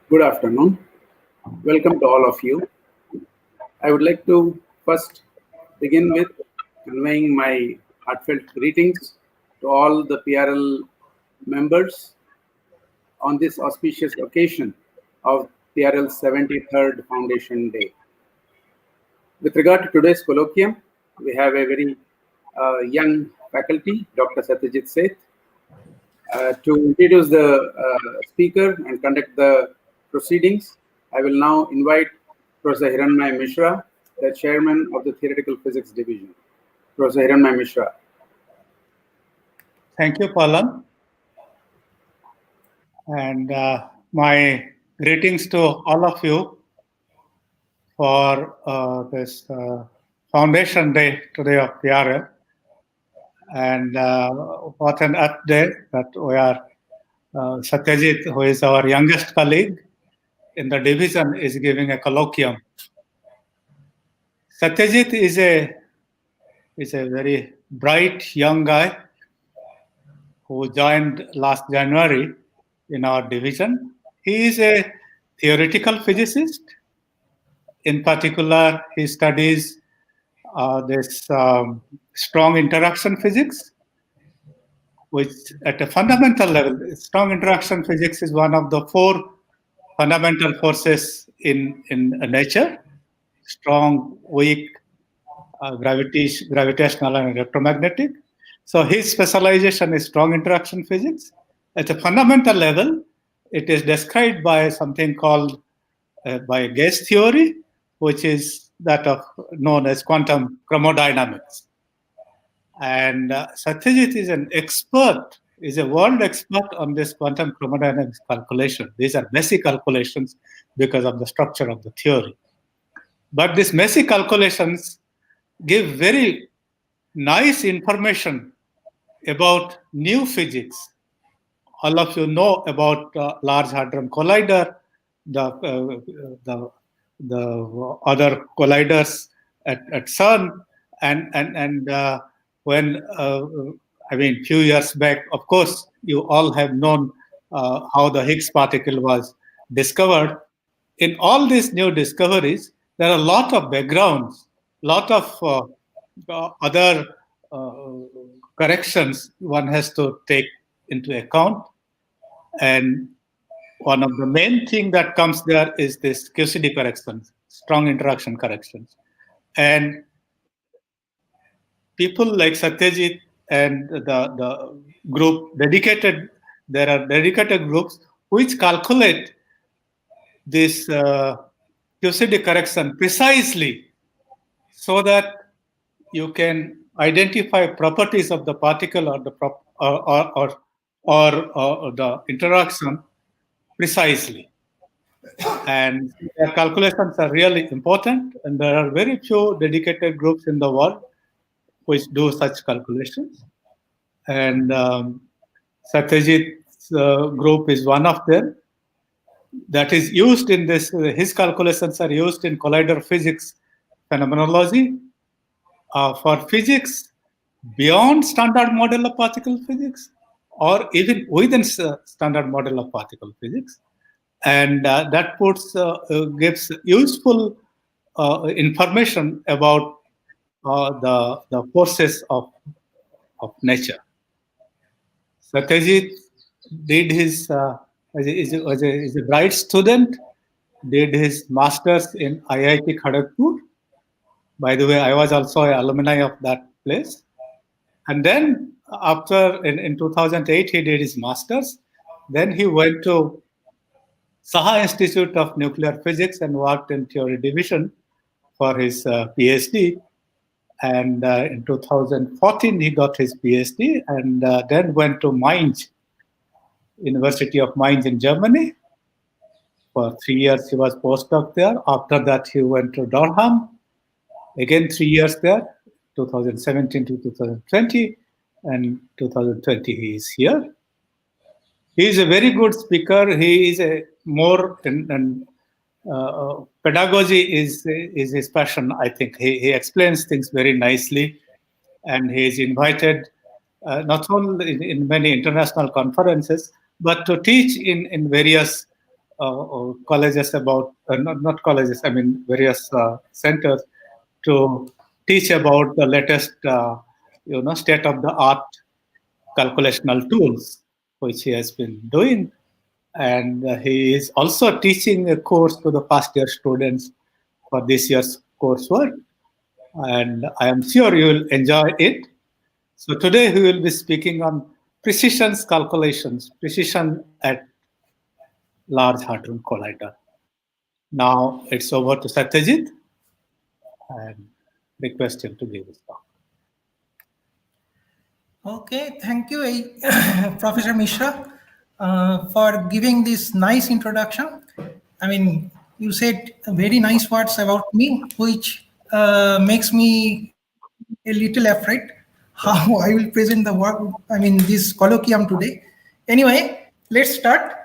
Good afternoon. Welcome to all of you. I would like to first begin with conveying my heartfelt greetings to all the PRL members on this auspicious occasion of PRL's 73rd Foundation Day. With regard to today's colloquium, we have a very young faculty, Dr. Satyajit Seth. To introduce the speaker and conduct the proceedings, I will now invite Professor Hiranmay Mishra, the chairman of the Theoretical Physics Division. Professor Hiranmay Mishra. Thank you, Palan. And my greetings to all of you for this Foundation Day today of PRL. And what an up day that we are, Satyajit, who is our youngest colleague in the division, is giving a colloquium. Satyajit is a very bright young guy who joined last January in our division. He is a theoretical physicist. In particular, he studies this strong interaction physics, which at a fundamental level, strong interaction physics is one of the four fundamental forces in nature: strong, weak, gravitational, and electromagnetic. So his specialization is strong interaction physics. At a fundamental level, it is described by something called by gauge theory, which is that of known as quantum chromodynamics. And Satyajit is an expert, is a world expert on this quantum chromodynamics calculation. These are messy calculations because of the structure of the theory. But these messy calculations give very nice information about new physics. All of you know about Large Hadron Collider, the other colliders at CERN, and when few years back, of course, you all have known how the Higgs particle was discovered. In all these new discoveries, there are a lot of backgrounds, lot of other corrections one has to take into account. And one of the main thing that comes there is this QCD corrections, strong interaction corrections. And people like Satyajit and the group there are dedicated groups which calculate this QCD correction precisely so that you can identify properties of the particle or the interaction precisely. And their calculations are really important, and there are very few dedicated groups in the world which do such calculations. And Satyajit's group is one of them. That is used in this, his calculations are used in collider physics phenomenology for physics beyond standard model of particle physics or even within standard model of particle physics. And that gives useful information about the forces of nature. Satyajit did his is a bright student, did his master's in IIT Kharagpur. By the way, I was also an alumni of that place. And then after, in 2008, he did his master's. Then he went to Saha Institute of Nuclear Physics and worked in theory division for his Ph.D. And in 2014, he got his Ph.D. and then went to Mainz, University of Mainz in Germany. For 3 years, he was postdoc there. After that, he went to Durham. Again, 3 years there, 2017 to 2020. And 2020, he is here. He is a very good speaker. He is a more pedagogy is his passion. I think he explains things very nicely, and he is invited not only in many international conferences, but to teach in various colleges about, not colleges, I mean various centers to teach about the latest, state-of-the-art calculational tools, which he has been doing. And he is also teaching a course to the first year students for this year's coursework. And I am sure you will enjoy it. So today we will be speaking on precision calculations, precision at Large Hadron Collider. Now it's over to Satyajit and request him to give his talk. Okay, thank you, Professor Mishra, for giving this nice introduction. I mean, you said very nice words about me, which makes me a little afraid how I will present the work, this colloquium today. Anyway, let's start.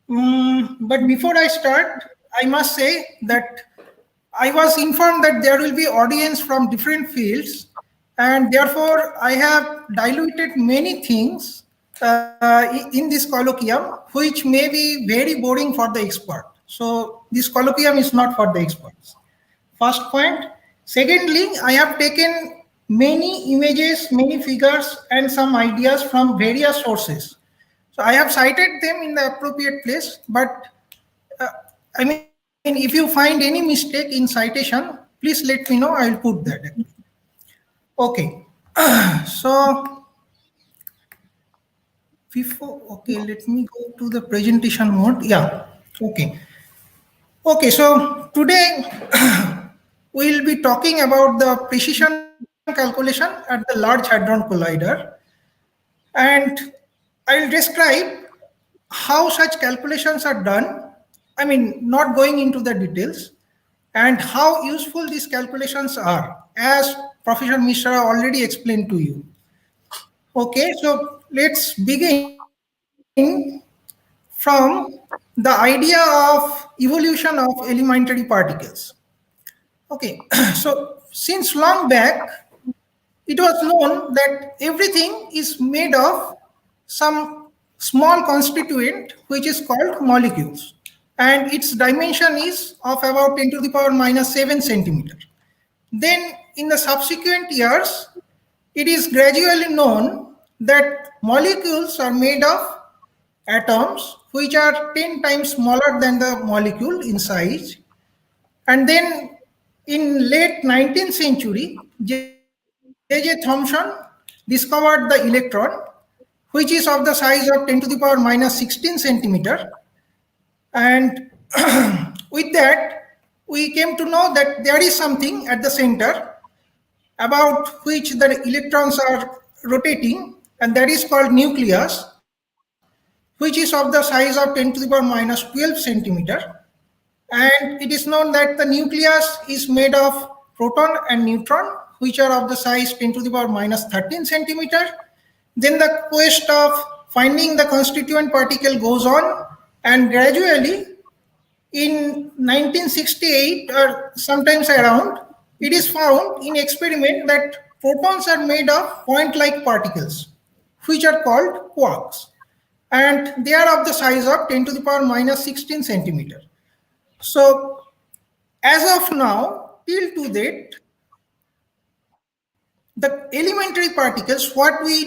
But before I start, I must say that I was informed that there will be audience from different fields, and therefore I have diluted many things in this colloquium, which may be very boring for the expert. So this colloquium is not for the experts. First point. Secondly, I have taken many images, many figures, and some ideas from various sources. So I have cited them in the appropriate place, but if you find any mistake in citation, please let me know. I will put that. Okay. So let me go to the presentation mode. Yeah. Okay. Okay. So today we'll be talking about the precision calculation at the Large Hadron Collider, and I'll describe how such calculations are done. Not going into the details, and how useful these calculations are, as Professor Mishra already explained to you. Okay, so let's begin from the idea of evolution of elementary particles. Okay, so since long back, it was known that everything is made of some small constituent which is called molecules, and its dimension is of about 10 to the power minus 7 centimeter. Then in the subsequent years, it is gradually known that molecules are made of atoms which are 10 times smaller than the molecule in size. And then in late 19th century, J.J. Thomson discovered the electron, which is of the size of 10 to the power minus 16 centimeter. And with that, we came to know that there is something at the center about which the electrons are rotating, and that is called nucleus, which is of the size of 10 to the power minus 12 centimeter. And it is known that the nucleus is made of proton and neutron, which are of the size 10 to the power minus 13 centimeter. Then the quest of finding the constituent particle goes on, and gradually in 1968 or sometimes around, it is found in experiment that protons are made of point-like particles, which are called quarks, and they are of the size of 10 to the power minus 16 centimeter. So as of now, till to date, the elementary particles, what we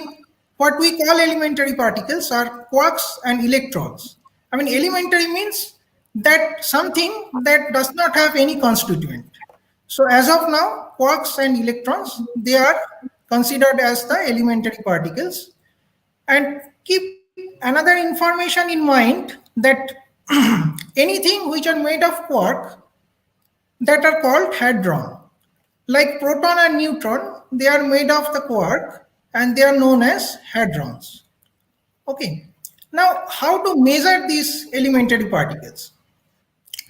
call elementary particles, are quarks and electrons. Elementary means that something that does not have any constituent. So as of now, quarks and electrons, they are considered as the elementary particles. And keep another information in mind, that anything which are made of quark, that are called hadron. Like proton and neutron, they are made of the quark and they are known as hadrons. Okay. Now, how to measure these elementary particles?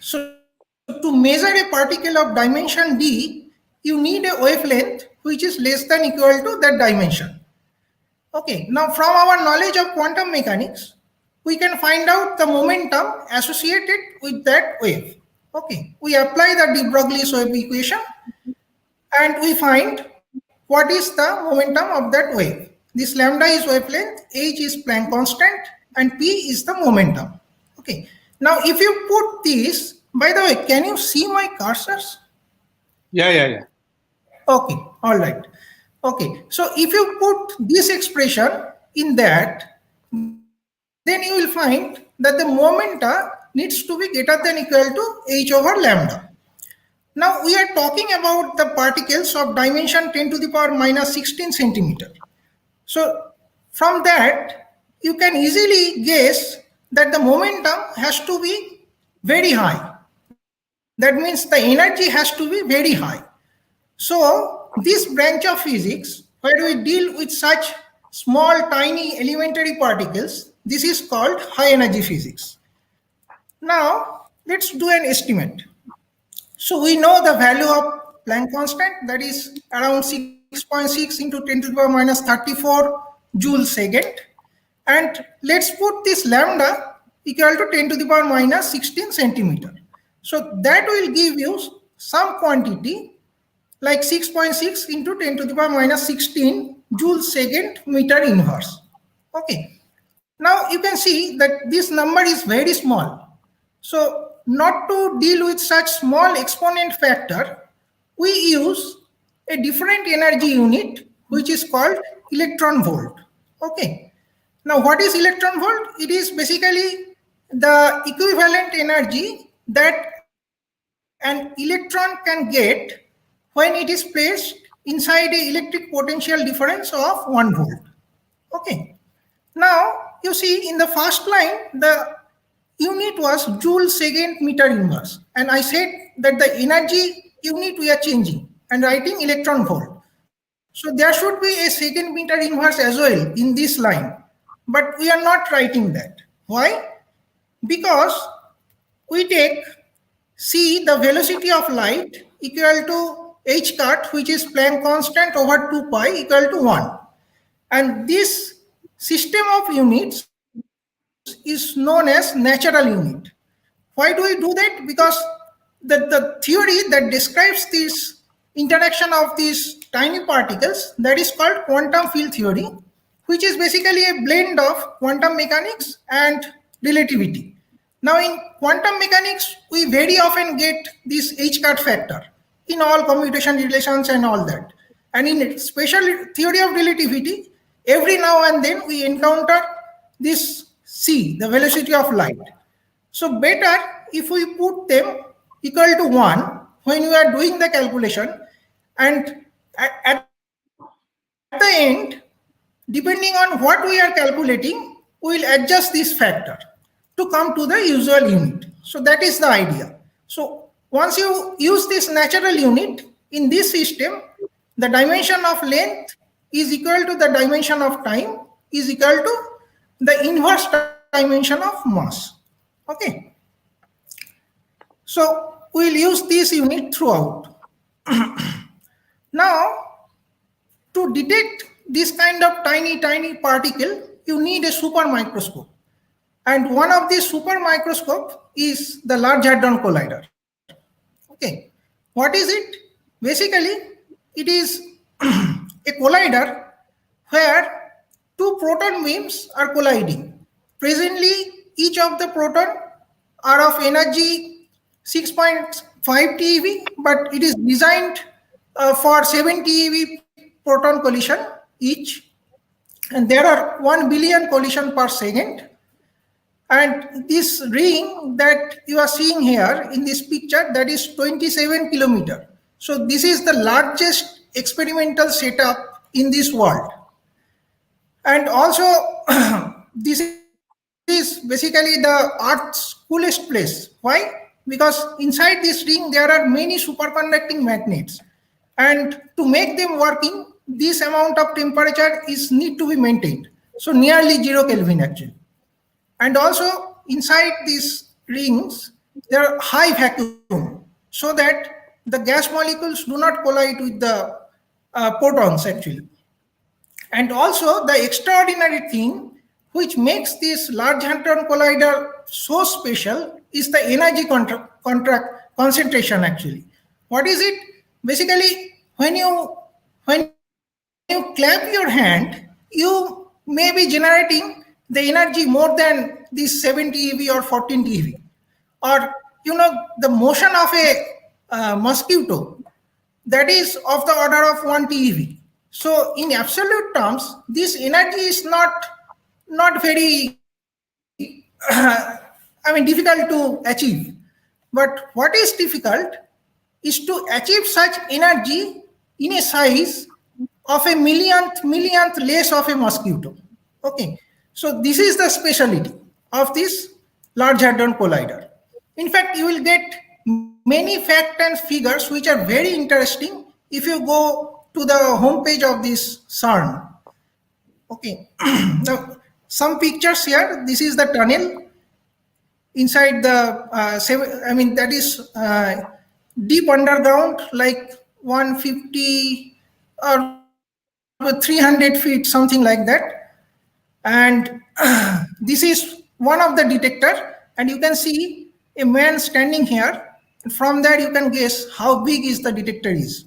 So to measure a particle of dimension d, you need a wavelength which is less than equal to that dimension. Okay. Now, from our knowledge of quantum mechanics, we can find out the momentum associated with that wave. Okay. We apply the de Broglie's wave equation, and we find what is the momentum of that wave. This lambda is wavelength, h is Planck constant, and p is the momentum. Okay. Now, if you put this, by the way, can you see my cursors? Yeah. Okay, all right. Okay, so if you put this expression in that, then you will find that the momenta needs to be greater than equal to h over lambda. Now we are talking about the particles of dimension 10 to the power minus 16 centimeter. So from that, you can easily guess that the momentum has to be very high. That means the energy has to be very high. So this branch of physics, where we deal with such small, tiny elementary particles, this is called high energy physics. Now let's do an estimate. So we know the value of Planck constant, that is around 6.6 into 10 to the power minus 34 joule second. And let's put this lambda equal to 10 to the power minus 16 centimeter. So that will give you some quantity like 6.6 into 10 to the power minus 16 joule second meter inverse. Okay. Now you can see that this number is very small. So not to deal with such small exponent factor, we use a different energy unit which is called electron volt. Okay. Now what is electron volt? It is basically the equivalent energy that an electron can get when it is placed inside a electric potential difference of 1 volt. Okay. Now you see in the first line the unit was joule second meter inverse, and I said that the energy unit we are changing and writing electron volt. So there should be a second meter inverse as well in this line, but we are not writing that. Why? Because we take C, the velocity of light, equal to h cut, which is Planck constant over 2 pi equal to 1. And this system of units is known as natural unit. Why do we do that? Because the theory that describes this interaction of these tiny particles, that is called quantum field theory, which is basically a blend of quantum mechanics and relativity. Now in quantum mechanics, we very often get this h-cut factor in all commutation relations and all that. And in special theory of relativity, every now and then we encounter this c, the velocity of light. So better if we put them equal to 1 when we are doing the calculation, and at the end, depending on what we are calculating, we will adjust this factor to come to the usual unit. So that is the idea. So once you use this natural unit in this system, the dimension of length is equal to the dimension of time is equal to the inverse dimension of mass. Okay. So we will use this unit throughout. Now, to detect this kind of tiny particle, you need a super microscope. And one of these super microscopes is the Large Hadron Collider. Okay. What is it? Basically, it is a collider where two proton beams are colliding. Presently, each of the proton are of energy 6.5 TeV, but it is designed for 7 TeV proton collision each. And there are 1 billion collision per second. And this ring that you are seeing here in this picture, that is 27 kilometer. So this is the largest experimental setup in this world. And also, this is basically the Earth's coolest place. Why? Because inside this ring, there are many superconducting magnets. And to make them working, this amount of temperature is need to be maintained. So nearly 0 Kelvin actually. And also inside these rings, there are high vacuum so that the gas molecules do not collide with the protons actually. And also the extraordinary thing which makes this Large Hadron Collider so special is the energy concentration actually. What is it? Basically, when you clap your hand, you may be generating the energy more than this 7 TeV or 14 TeV. or the motion of a mosquito, that is of the order of 1 TeV. So in absolute terms, this energy is not very difficult to achieve. But what is difficult is to achieve such energy in a size of a millionth less of a mosquito. Okay, so this is the specialty of this Large Hadron Collider. In fact, you will get many facts and figures which are very interesting if you go to the homepage of this CERN. Okay, now some pictures here. This is the tunnel inside the that is deep underground, like 150 or 300 feet, something like that. And this is one of the detector, and you can see a man standing here. And from there you can guess how big is the detector is.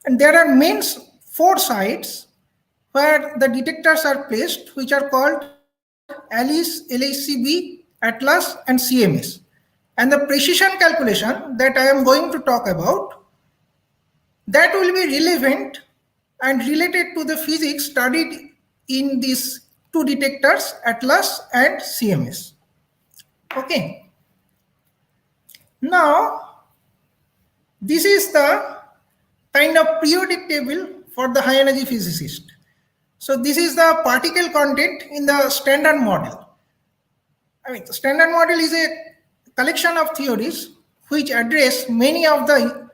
And there are main 4 sites where the detectors are placed, which are called ALICE, LHCb, ATLAS, and CMS. And the precision calculation that I am going to talk about, that will be relevant and related to the physics studied in these 2 detectors, ATLAS and CMS. Okay. Now, this is the kind of periodic table for the high energy physicist. So this is the particle content in the standard model. The standard model is a collection of theories which address many of the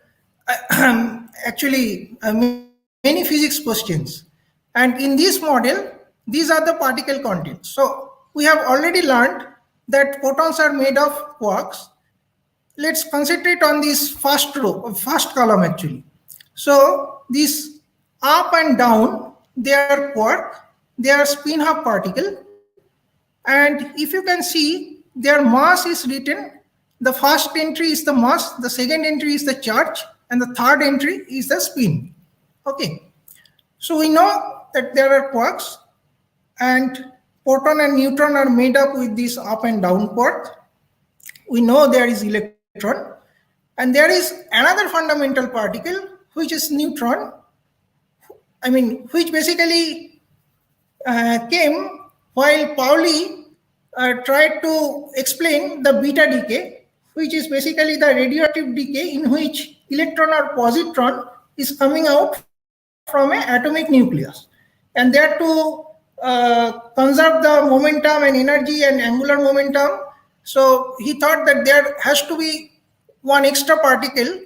many physics questions. And in this model, these are the particle contents. So we have already learned that photons are made of quarks. Let's concentrate on this first column actually. So this up and down, they are quark, they are spin half particle. And if you can see, their mass is written. The first entry is the mass, the second entry is the charge, and the third entry is the spin. Okay. So we know that there are quarks, and proton and neutron are made up with this up and down quark. We know there is electron, and there is another fundamental particle, which is neutron, which basically came while Pauli tried to explain the beta decay, which is basically the radioactive decay in which electron or positron is coming out from an atomic nucleus. And there to conserve the momentum and energy and angular momentum, so he thought that there has to be one extra particle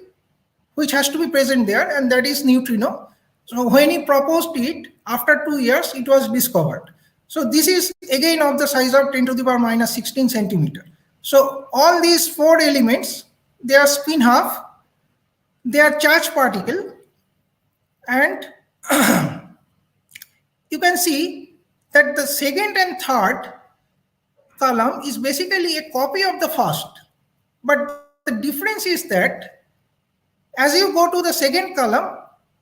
which has to be present there, and that is neutrino. So when he proposed it, after 2 years, it was discovered. So this is again of the size of 10 to the power minus 16 centimeter. So all these 4 elements, they are spin half, they are charged particle, and you can see that the second and third column is basically a copy of the first. But the difference is that as you go to the second column,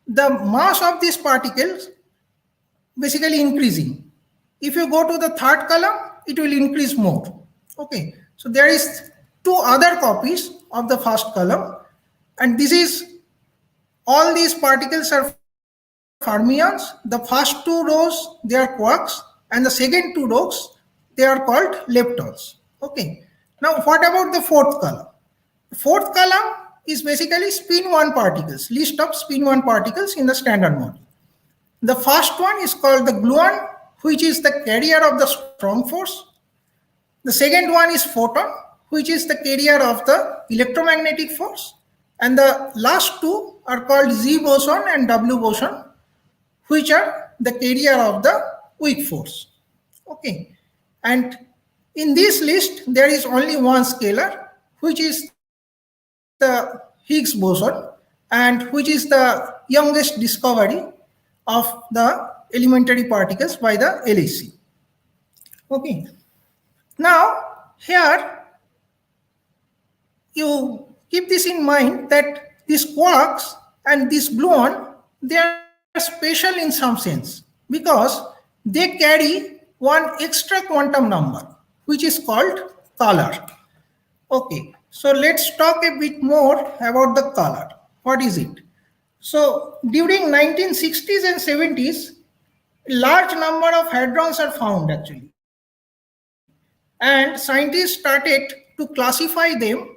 the mass of these particles basically increasing. If you go to the third column, it will increase more. Okay, so there is 2 other copies of the first column, and this is all these particles are fermions. The first 2 rows, they are quarks, and the second 2 rows, they are called leptons. Okay, now what about the 4th column? The 4th column is basically spin 1 particles, list of spin 1 particles in the standard model. The first one is called the gluon, which is the carrier of the strong force. The second one is photon, which is the carrier of the electromagnetic force. And the last 2 are called Z boson and W boson, which are the carrier of the weak force. Okay, and in this list, there is only one scalar, which is the Higgs boson, and which is the youngest discovery of the elementary particles by the LHC. Okay, now here you keep this in mind that these quarks and this gluon, they are special in some sense because they carry one extra quantum number, which is called color. Okay, so let's talk a bit more about the color. What is it? So during 1960s and 70s, a large number of hadrons are found actually. And scientists started to classify them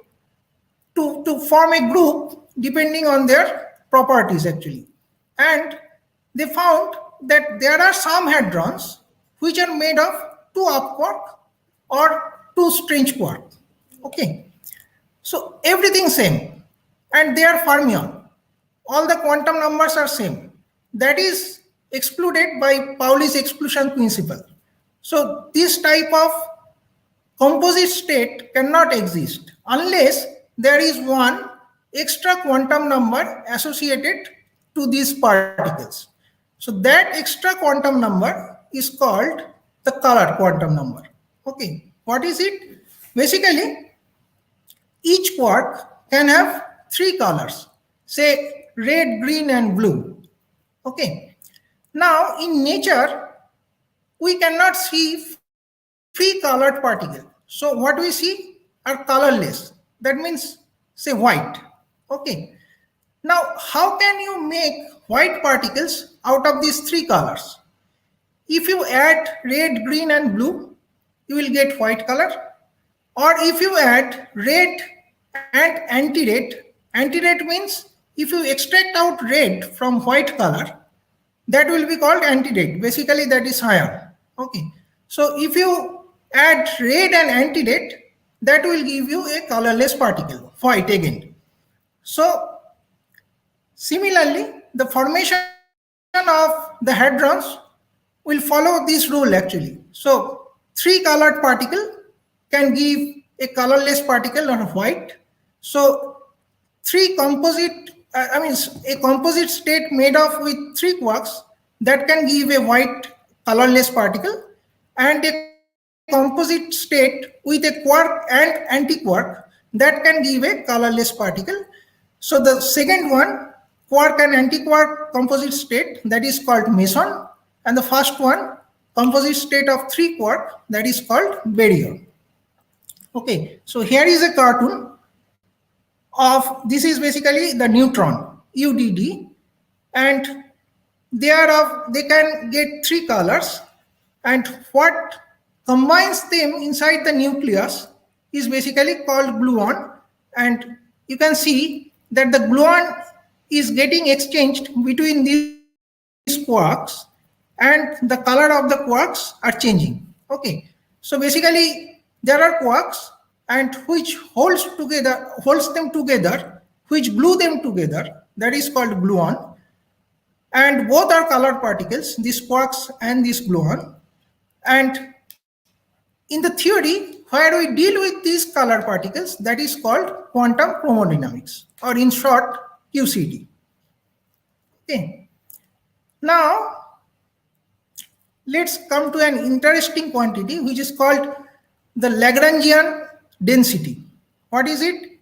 to form a group depending on their properties actually. And they found that there are some hadrons which are made of 2 up quark or 2 strange quark. Okay, so everything same, and they are fermion. All the quantum numbers are same. That is excluded by Pauli's exclusion principle. So this type of composite state cannot exist unless there is one extra quantum number associated to these particles. So that extra quantum number is called the color quantum number. Okay, what is it? Basically, each quark can have 3 colors, say red, green, and blue. Okay, now in nature, we cannot see free colored particle. So what we see are colorless. That means say white. Okay. Now how can you make white particles out of these 3 colors? If you add red, green, and blue, you will get white color. Or if you add red and anti-red means if you extract out red from white color, that will be called anti-red. Basically that is iron. Okay. So if you add red and anti-red, that will give you a colorless particle, white again. So similarly, the formation of the hadrons will follow this rule actually. So 3 colored particle can give a colorless particle or white. So a composite state made of with 3 quarks that can give a white colorless particle, and a composite state with a quark and anti-quark that can give a colorless particle. So the second one, quark and anti-quark composite state, that is called meson, and the first one, composite state of 3 quark, that is called baryon. Okay, so here is a cartoon of, this is basically the neutron, UDD, and they can get 3 colors, and what combines them inside the nucleus is basically called gluon, and you can see that the gluon is getting exchanged between these quarks, and the color of the quarks are changing. Okay, so basically there are quarks and which holds them together, which glue them together, that is called gluon, and both are colored particles, these quarks and this gluon. And in the theory where we deal with these color particles, that is called quantum chromodynamics, or in short QCD. Okay. Now let's come to an interesting quantity which is called the Lagrangian density. What is it?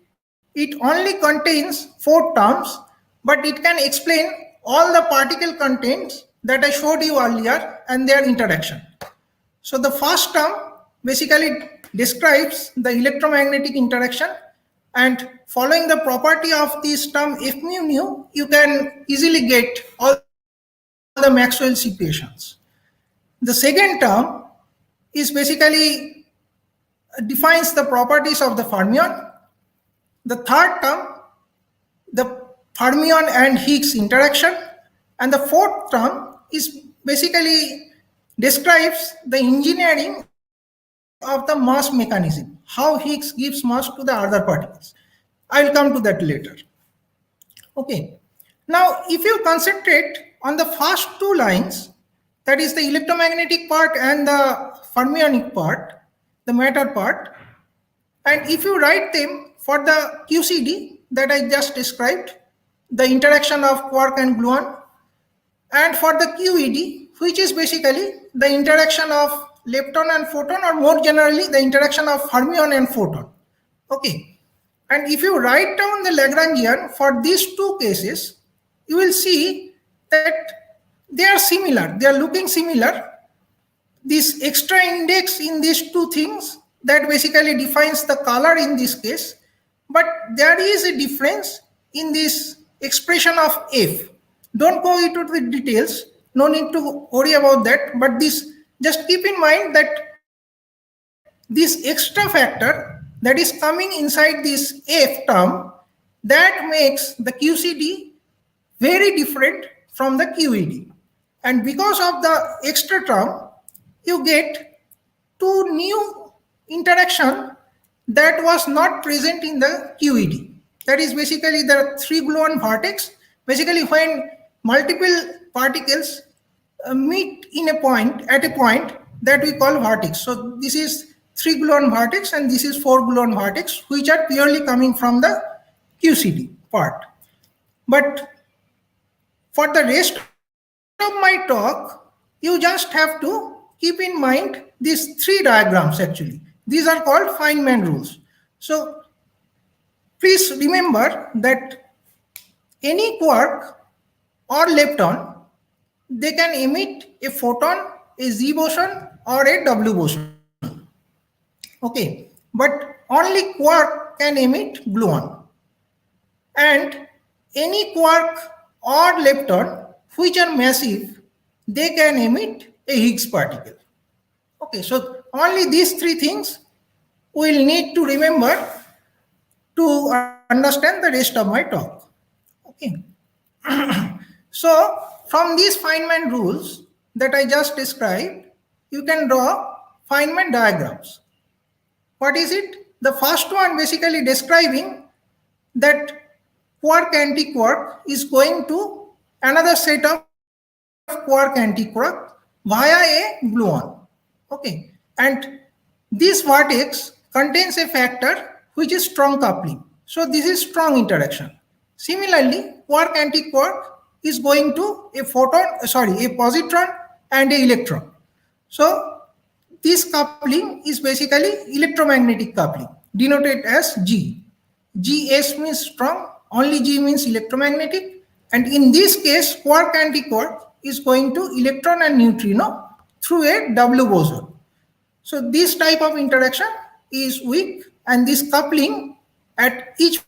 It only contains 4 terms, but it can explain all the particle contents that I showed you earlier and their interaction. So the first term basically describes the electromagnetic interaction, and following the property of this term F mu nu, you can easily get all the Maxwell's equations. The second term is basically defines the properties of the fermion. The third term, the fermion and Higgs interaction, and the fourth term is basically describes the engineering of the mass mechanism, how Higgs gives mass to the other particles. I will come to that later. Okay. Now, if you concentrate on the first 2 lines, that is the electromagnetic part and the fermionic part, the matter part, and if you write them for the QCD that I just described, the interaction of quark and gluon, and for the QED, which is basically the interaction of lepton and photon, or more generally the interaction of fermion and photon. Okay, and if you write down the Lagrangian for these 2 cases, you will see that they are similar, they are looking similar. This extra index in these 2 things that basically defines the color in this case, but there is a difference in this expression of F. Don't go into the details, no need to worry about that, but this, just keep in mind that this extra factor that is coming inside this F term, that makes the QCD very different from the QED. And because of the extra term, you get two new interaction that was not present in the QED. That is basically the 3 gluon vortex. Basically, when multiple particles meet in a point, at a point that we call vortex. So this is 3 gluon vortex and this is 4 gluon vortex, which are purely coming from the QCD part. But for the rest of my talk, you just have to keep in mind these 3 diagrams actually. These are called Findment rules. So please remember that any quark or lepton, they can emit a photon, a Z boson or a W boson. Okay, but only quark can emit gluon. And any quark or lepton which are massive, they can emit a Higgs particle. Okay, so only these 3 things we'll need to remember to understand the rest of my talk. Okay. So from these Feynman rules that I just described, you can draw Feynman diagrams. What is it? The first one basically describing that quark antiquark is going to another set of quark antiquark via a gluon. Okay, and this vortex contains a factor which is strong coupling. So this is strong interaction. Similarly, quark antiquark is going to a positron and a electron. So this coupling is basically electromagnetic coupling, denoted as G. Gs means strong, only G means electromagnetic, and in this case, quark antiquark is going to electron and neutrino through a W boson. So this type of interaction is weak, and this coupling at each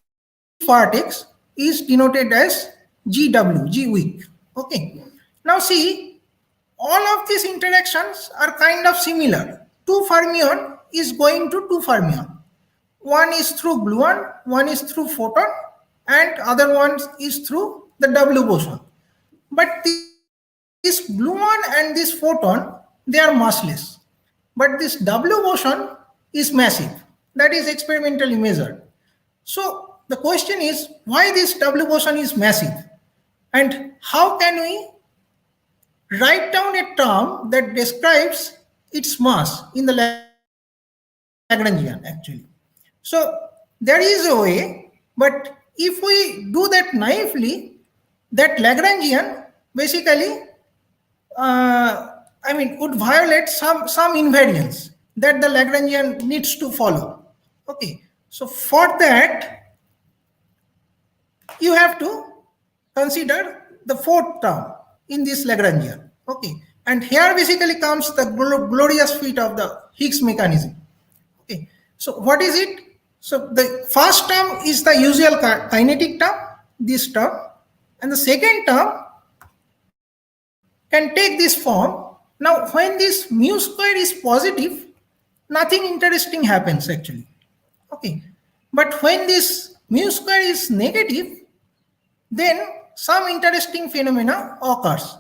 vortex is denoted as GW, G weak. Okay. Now see, all of these interactions are kind of similar. 2 fermion is going to 2 fermion. One is through gluon, one is through photon, and other one is through the W boson. But this gluon and this photon, they are massless. But this W boson is massive. That is experimentally measured. So the question is, why this W boson is massive? And how can we write down a term that describes its mass in the Lagrangian actually? So there is a way, but if we do that naively, that Lagrangian basically would violate some invariance that the Lagrangian needs to follow. Okay, so for that, you have to consider the 4th term in this Lagrangian. Okay, and here basically comes the glorious feat of the Higgs mechanism. Okay, so what is it? So the first term is the usual kinetic term, this term, and the second term can take this form. Now, when this mu square is positive, nothing interesting happens actually. Okay, but when this mu square is negative, then some interesting phenomena occurs.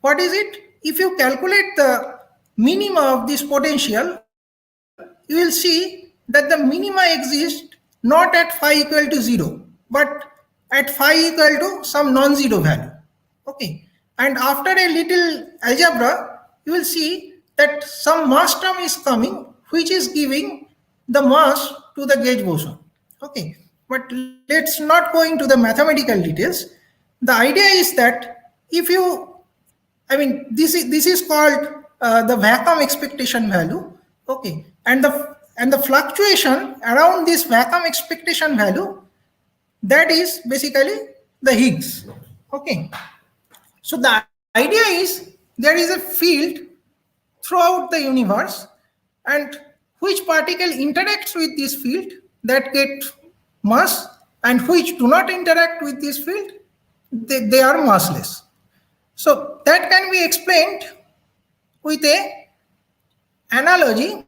What is it? If you calculate the minima of this potential, you will see that the minima exist not at phi equal to 0, but at phi equal to some non-zero value. Okay, and after a little algebra, you will see that some mass term is coming, which is giving the mass to the gauge boson. Okay, but let's not go into the mathematical details. The idea is that if you, this is called the vacuum expectation value. Okay, and the fluctuation around this vacuum expectation value, that is basically the Higgs. Okay, so the idea is there is a field throughout the universe, and which particle interacts with this field that get mass, and which do not interact with this field, they are massless. So that can be explained with a analogy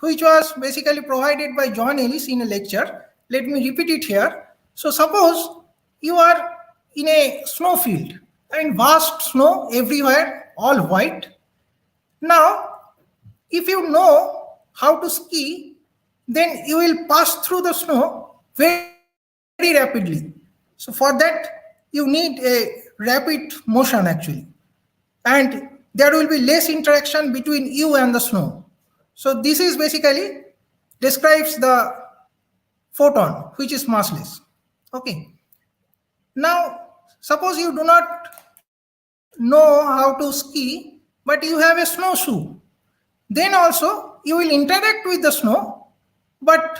which was basically provided by John Ellis in a lecture. Let me repeat it here. So suppose you are in a snow field, vast snow everywhere, all white. Now, if you know how to ski, then you will pass through the snow very, very rapidly. So for that, you need a rapid motion actually. And there will be less interaction between you and the snow. So this is basically describes the photon, which is massless. Okay. Now, suppose you do not know how to ski, but you have a snowshoe. Then also you will interact with the snow, but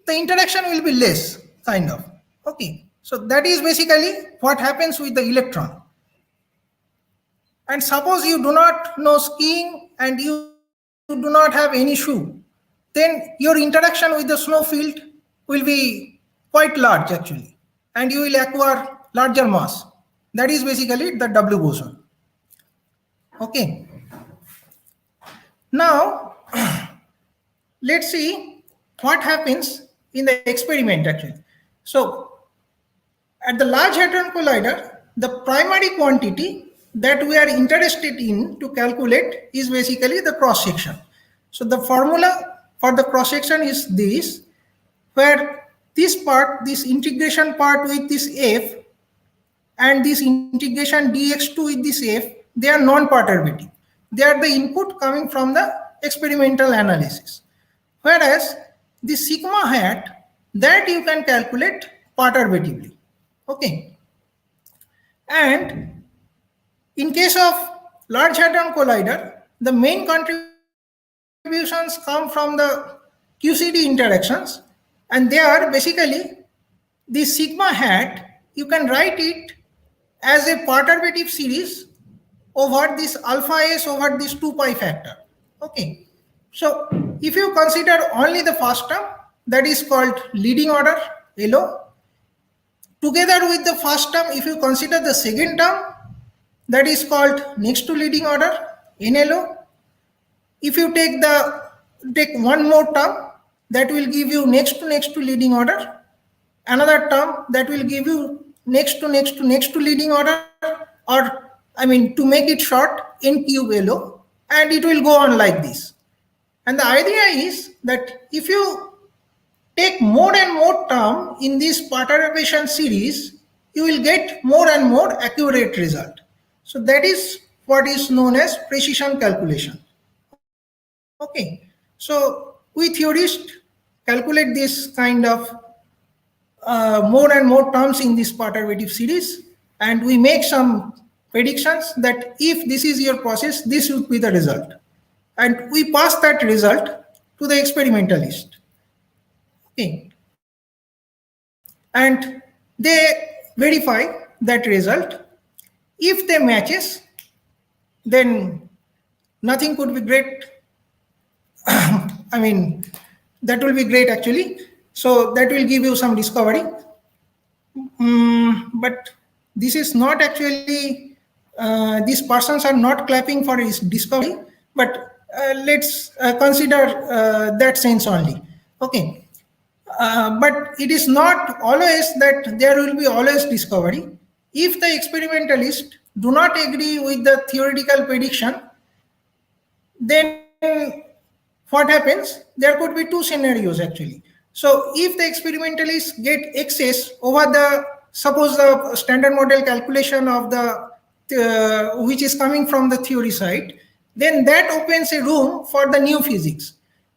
the interaction will be less, kind of. Okay. So that is basically what happens with the electron. And suppose you do not know skiing and you do not have any shoe, then your interaction with the snow field will be quite large actually, and you will acquire larger mass. That is basically the W boson. Okay. Now, let's see what happens in the experiment actually. So, at the Large Hadron Collider, the primary quantity that we are interested in to calculate is basically the cross section. So the formula for the cross section is this, where this part, this integration part with this f and this integration dx2 with this f, they are non-perturbative. They are the input coming from the experimental analysis. Whereas the sigma hat, that you can calculate perturbatively. Okay. And in case of Large Hadron Collider, the main contributions come from the QCD interactions, and they are basically the sigma hat, you can write it as a perturbative series over this alpha s over this 2 pi factor. Okay. So if you consider only the first term, that is called leading order, LO. Together with the first term, if you consider the second term, that is called next to leading order, NLO. If you take one more term, that will give you next to leading order. Another term that will give you next to leading order, or to make it short, N cube LO, and it will go on like this. And the idea is that if you take more and more term in this perturbation series, you will get more and more accurate result. So that is what is known as precision calculation. Okay, so we theorists calculate this kind of more and more terms in this perturbative series, and we make some predictions that if this is your process, this would be the result. And we pass that result to the experimentalist. Okay. And they verify that result. If they matches, then nothing could be great. That will be great actually. So that will give you some discovery. But this is not actually, these persons are not clapping for his discovery, but let's consider that sense only. Okay. But it is not always that there will be always discovery. If the experimentalists do not agree with the theoretical prediction, then what happens? There could be two scenarios actually. So if the experimentalists get excess over the, suppose the standard model calculation of the, which is coming from the theory side, then that opens a room for the new physics.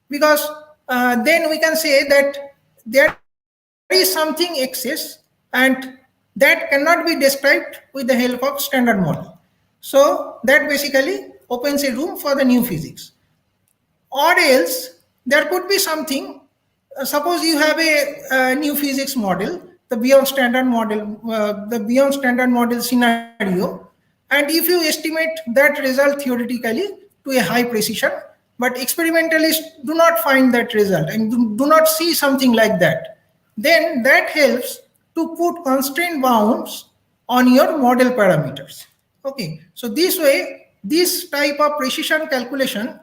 Because then we can say that there is something excess and that cannot be described with the help of standard model. So that basically opens a room for the new physics. Or else there could be something, suppose you have a new physics model, the beyond standard model scenario, and if you estimate that result theoretically to a high precision, but experimentalists do not find that result and do not see something like that, then that helps to put constraint bounds on your model parameters. Okay, so this way, this type of precision calculation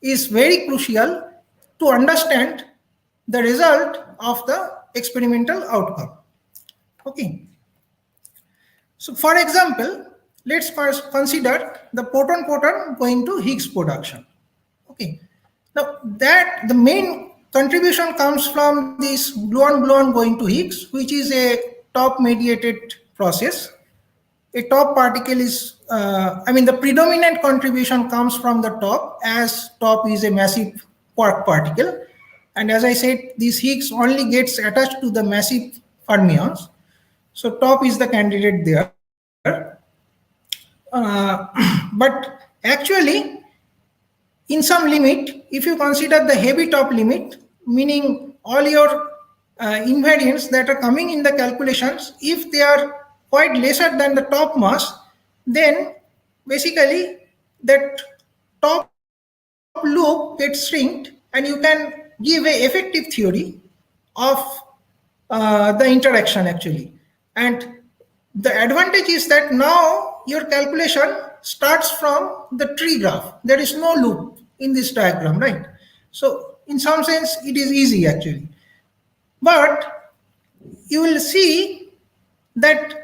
is very crucial to understand the result of the experimental outcome. Okay, so for example, let's first consider the proton-proton going to Higgs production. Okay, now that the main contribution comes from this gluon-gluon going to Higgs, which is a top-mediated process. A top particle is, the predominant contribution comes from the top, as top is a massive quark particle. And as I said, this Higgs only gets attached to the massive fermions. So top is the candidate there. But actually, in some limit, if you consider the heavy top limit, meaning all your invariants that are coming in the calculations, if they are quite lesser than the top mass, then basically that top loop gets shrinked and you can give an effective theory of the interaction actually. And the advantage is that now your calculation starts from the tree graph. There is no loop in this diagram, right? So in some sense, it is easy actually. But you will see that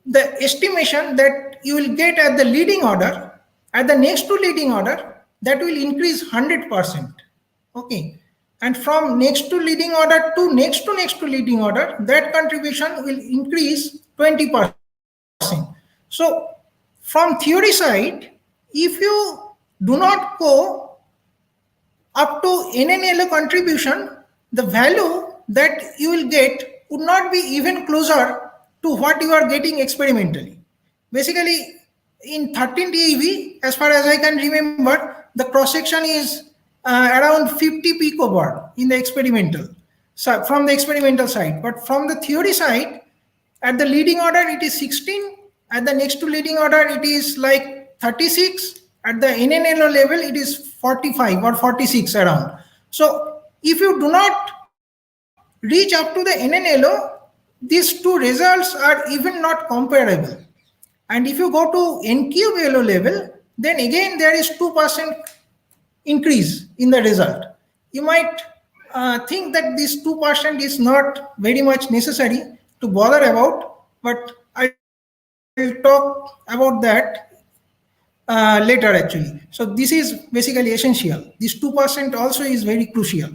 the estimation that you will get at the leading order, at the next to leading order, that will increase 100%. Okay. And from next to leading order to next to leading order, that contribution will increase 20%. So from theory side, if you do not go up to NNLO contribution, the value that you will get would not be even closer to what you are getting experimentally. Basically, in 13 TeV, as far as I can remember, the cross section is around 50 picobar in the experimental, so from the experimental side. But from the theory side, at the leading order it is 16, at the next to leading order it is like 36, at the NNLO level it is 45 or 46 around. So if you do not reach up to the NNLO, these two results are even not comparable. And if you go to NQLO level, then again there is 2% increase in the result. You might think that this 2% is not very much necessary to bother about, but I will talk about that later actually. So this is basically essential. This 2% also is very crucial.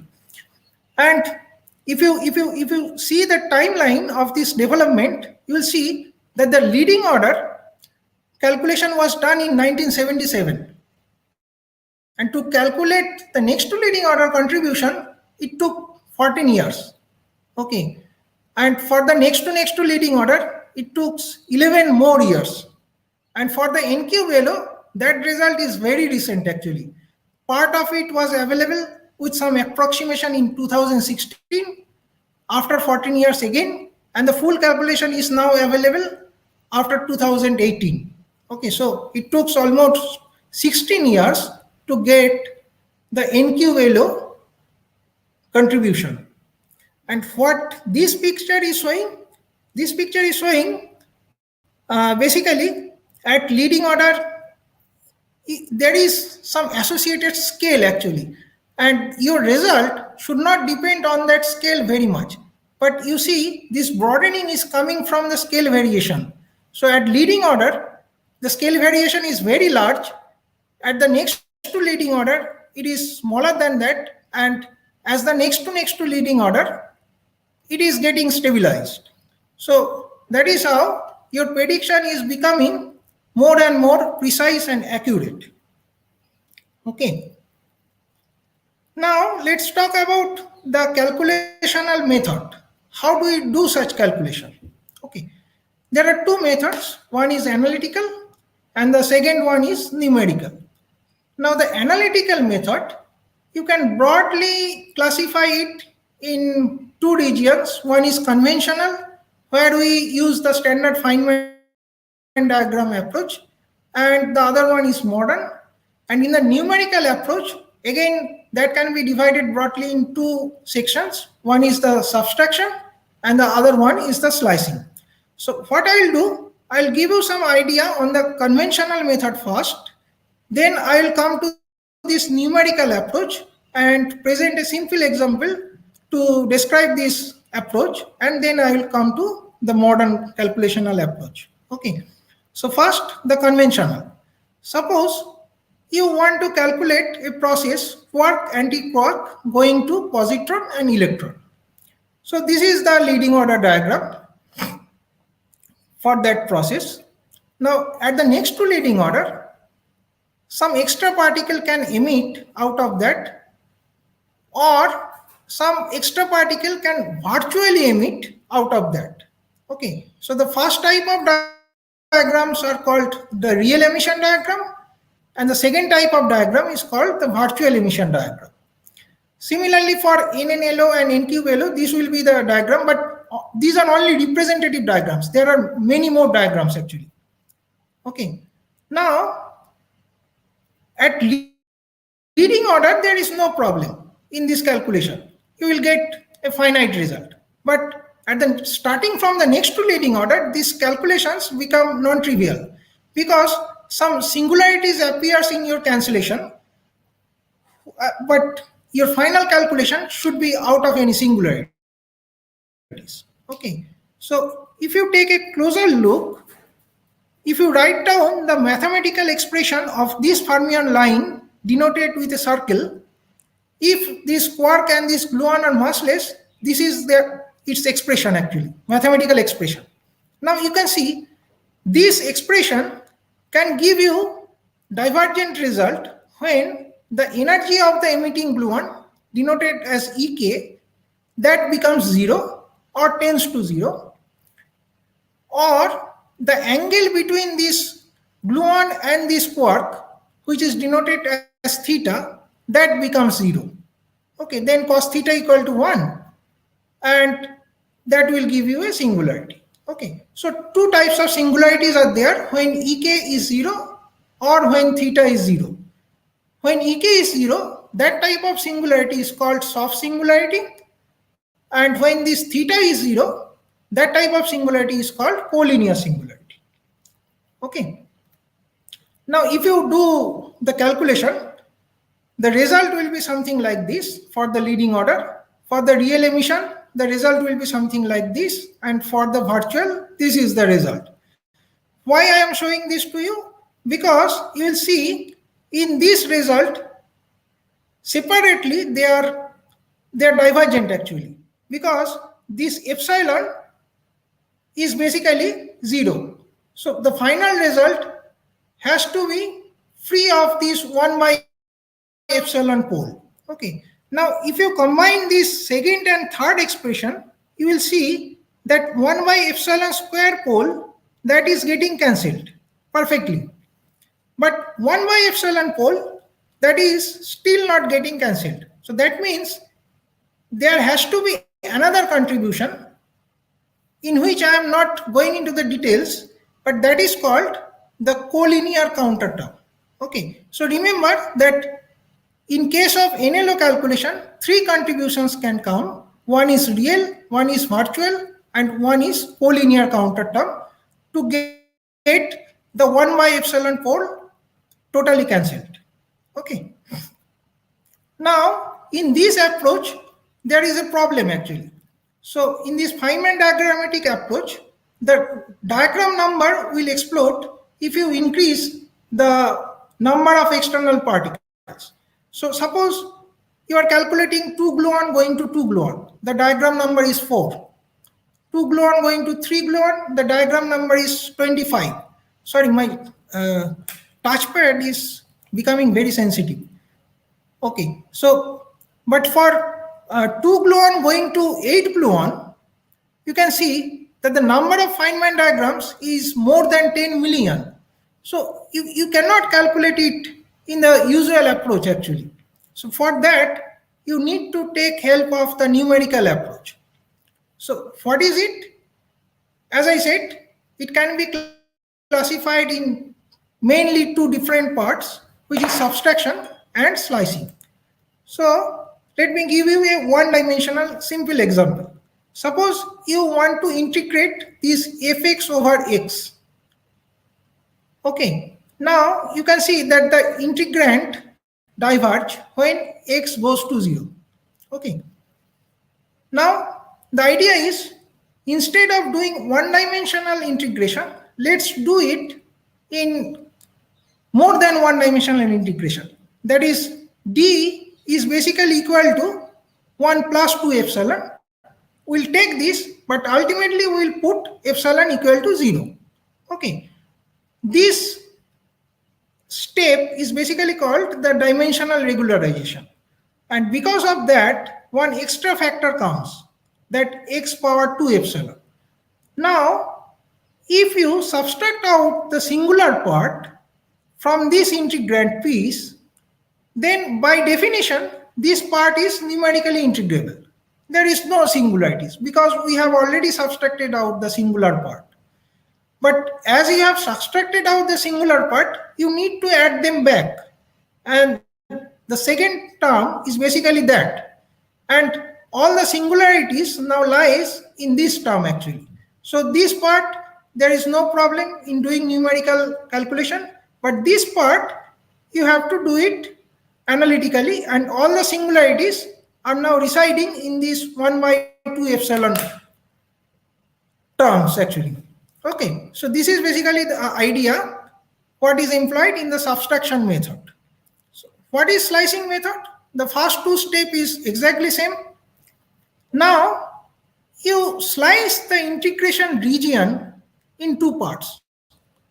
And if you see the timeline of this development, you will see that the leading order calculation was done in 1977. And to calculate the next to leading order contribution, it took 14 years. Okay. And for the next to leading order, it took 11 more years. And for the NQLO, that result is very recent actually. Part of it was available with some approximation in 2016, after 14 years again, and the full calculation is now available after 2018. Okay, so it took almost 16 years to get the NQLO contribution. And what this picture is showing, basically at leading order, there is some associated scale actually, and your result should not depend on that scale very much. But you see, this broadening is coming from the scale variation. So at leading order, the scale variation is very large. At the next to leading order, it is smaller than that. And as the next to leading order, it is getting stabilized. So that is how your prediction is becoming more and more precise and accurate. Okay. Now let's talk about the calculational method. How do we do such calculation? Okay. There are two methods. One is analytical and the second one is numerical. Now the analytical method, you can broadly classify it in two regions. One is conventional, where we use the standard Findment diagram approach, and the other one is modern. And in the numerical approach, again, that can be divided broadly in two sections. One is the subtraction and the other one is the slicing. So what I will do, I'll give you some idea on the conventional method first. Then I will come to this numerical approach and present a simple example to describe this approach. And then I will come to the modern calculational approach. Okay. So first, the conventional. Suppose you want to calculate a process quark anti-quark going to positron and electron. So this is the leading order diagram for that process. Now at the next to leading order, some extra particle can emit out of that, or some extra particle can virtually emit out of that. Okay, so the first type of diagrams are called the real emission diagram, and the second type of diagram is called the virtual emission diagram. Similarly, for NNLO and NQLO, this will be the diagram, but these are only representative diagrams. There are many more diagrams actually. Okay, now at leading order, there is no problem in this calculation. You will get a finite result. But at the starting from the next to leading order, these calculations become non-trivial because some singularities appears in your cancellation, but your final calculation should be out of any singularities. Okay, so if you take a closer look, if you write down the mathematical expression of this fermion line denoted with a circle, if this quark and this gluon are massless, this is its expression actually, mathematical expression. Now you can see this expression can give you divergent result when the energy of the emitting gluon denoted as Ek, that becomes 0 or tends to 0, or the angle between this gluon and this quark, which is denoted as theta, that becomes 0. Okay, then cos theta equal to 1, and that will give you a singularity. Okay, so two types of singularities are there when Ek is 0 or when theta is 0. When Ek is 0, that type of singularity is called soft singularity, and when this theta is 0, that type of singularity is called collinear singularity. Okay, now if you do the calculation, the result will be something like this for the leading order. For the real emission, the result will be something like this, and for the virtual, this is the result. Why I am showing this to you? Because you will see in this result, separately they are divergent actually, because this epsilon is basically 0. So the final result has to be free of this 1 by epsilon pole. Okay. Now, if you combine this second and third expression, you will see that 1 by epsilon square pole, that is getting cancelled perfectly. But 1 by epsilon pole, that is still not getting cancelled. So that means there has to be another contribution in which I am not going into the details, but that is called the collinear counter term. Okay. So remember that in case of NLO calculation, 3 contributions can come. One is real, one is virtual, and one is collinear counter term to get the 1 by epsilon pole totally cancelled. Okay. Now, in this approach, there is a problem actually. So, in this Findment diagrammatic approach, the diagram number will explode if you increase the number of external particles. So suppose you are calculating 2 gluon going to 2 gluon, the diagram number is 4. 2 gluon going to 3 gluon, the diagram number is 25. Sorry, my touchpad is becoming very sensitive. Okay, so but for 2 gluon going to 8 gluon, you can see that the number of Findment diagrams is more than 10 million. So you cannot calculate it in the usual approach actually. So for that, you need to take help of the numerical approach. So what is it? As I said, it can be classified in mainly 2 different parts. which is subtraction and slicing. So let me give you a one-dimensional simple example. Suppose you want to integrate this fx over x. Okay, now you can see that the integrand diverge when x goes to 0. Okay, now the idea is, instead of doing one-dimensional integration, let's do it in more than one-dimensional integration. That is, d is basically equal to 1 plus 2 epsilon. We'll take this, but ultimately we'll put epsilon equal to 0. Okay, this step is basically called the dimensional regularization, and because of that, one extra factor comes, that x power 2 epsilon. Now if you subtract out the singular part from this integrand piece, then by definition this part is numerically integrable. There is no singularities because we have already subtracted out the singular part. But as you have subtracted out the singular part, you need to add them back, and the second term is basically that, and all the singularities now lies in this term actually. So this part, there is no problem in doing numerical calculation, but this part you have to do it analytically, and all the singularities are now residing in this 1 by 2 epsilon terms actually. Okay, so this is basically the idea what is employed in the subtraction method. So what is slicing method? The first two steps is exactly same. Now you slice the integration region in two parts.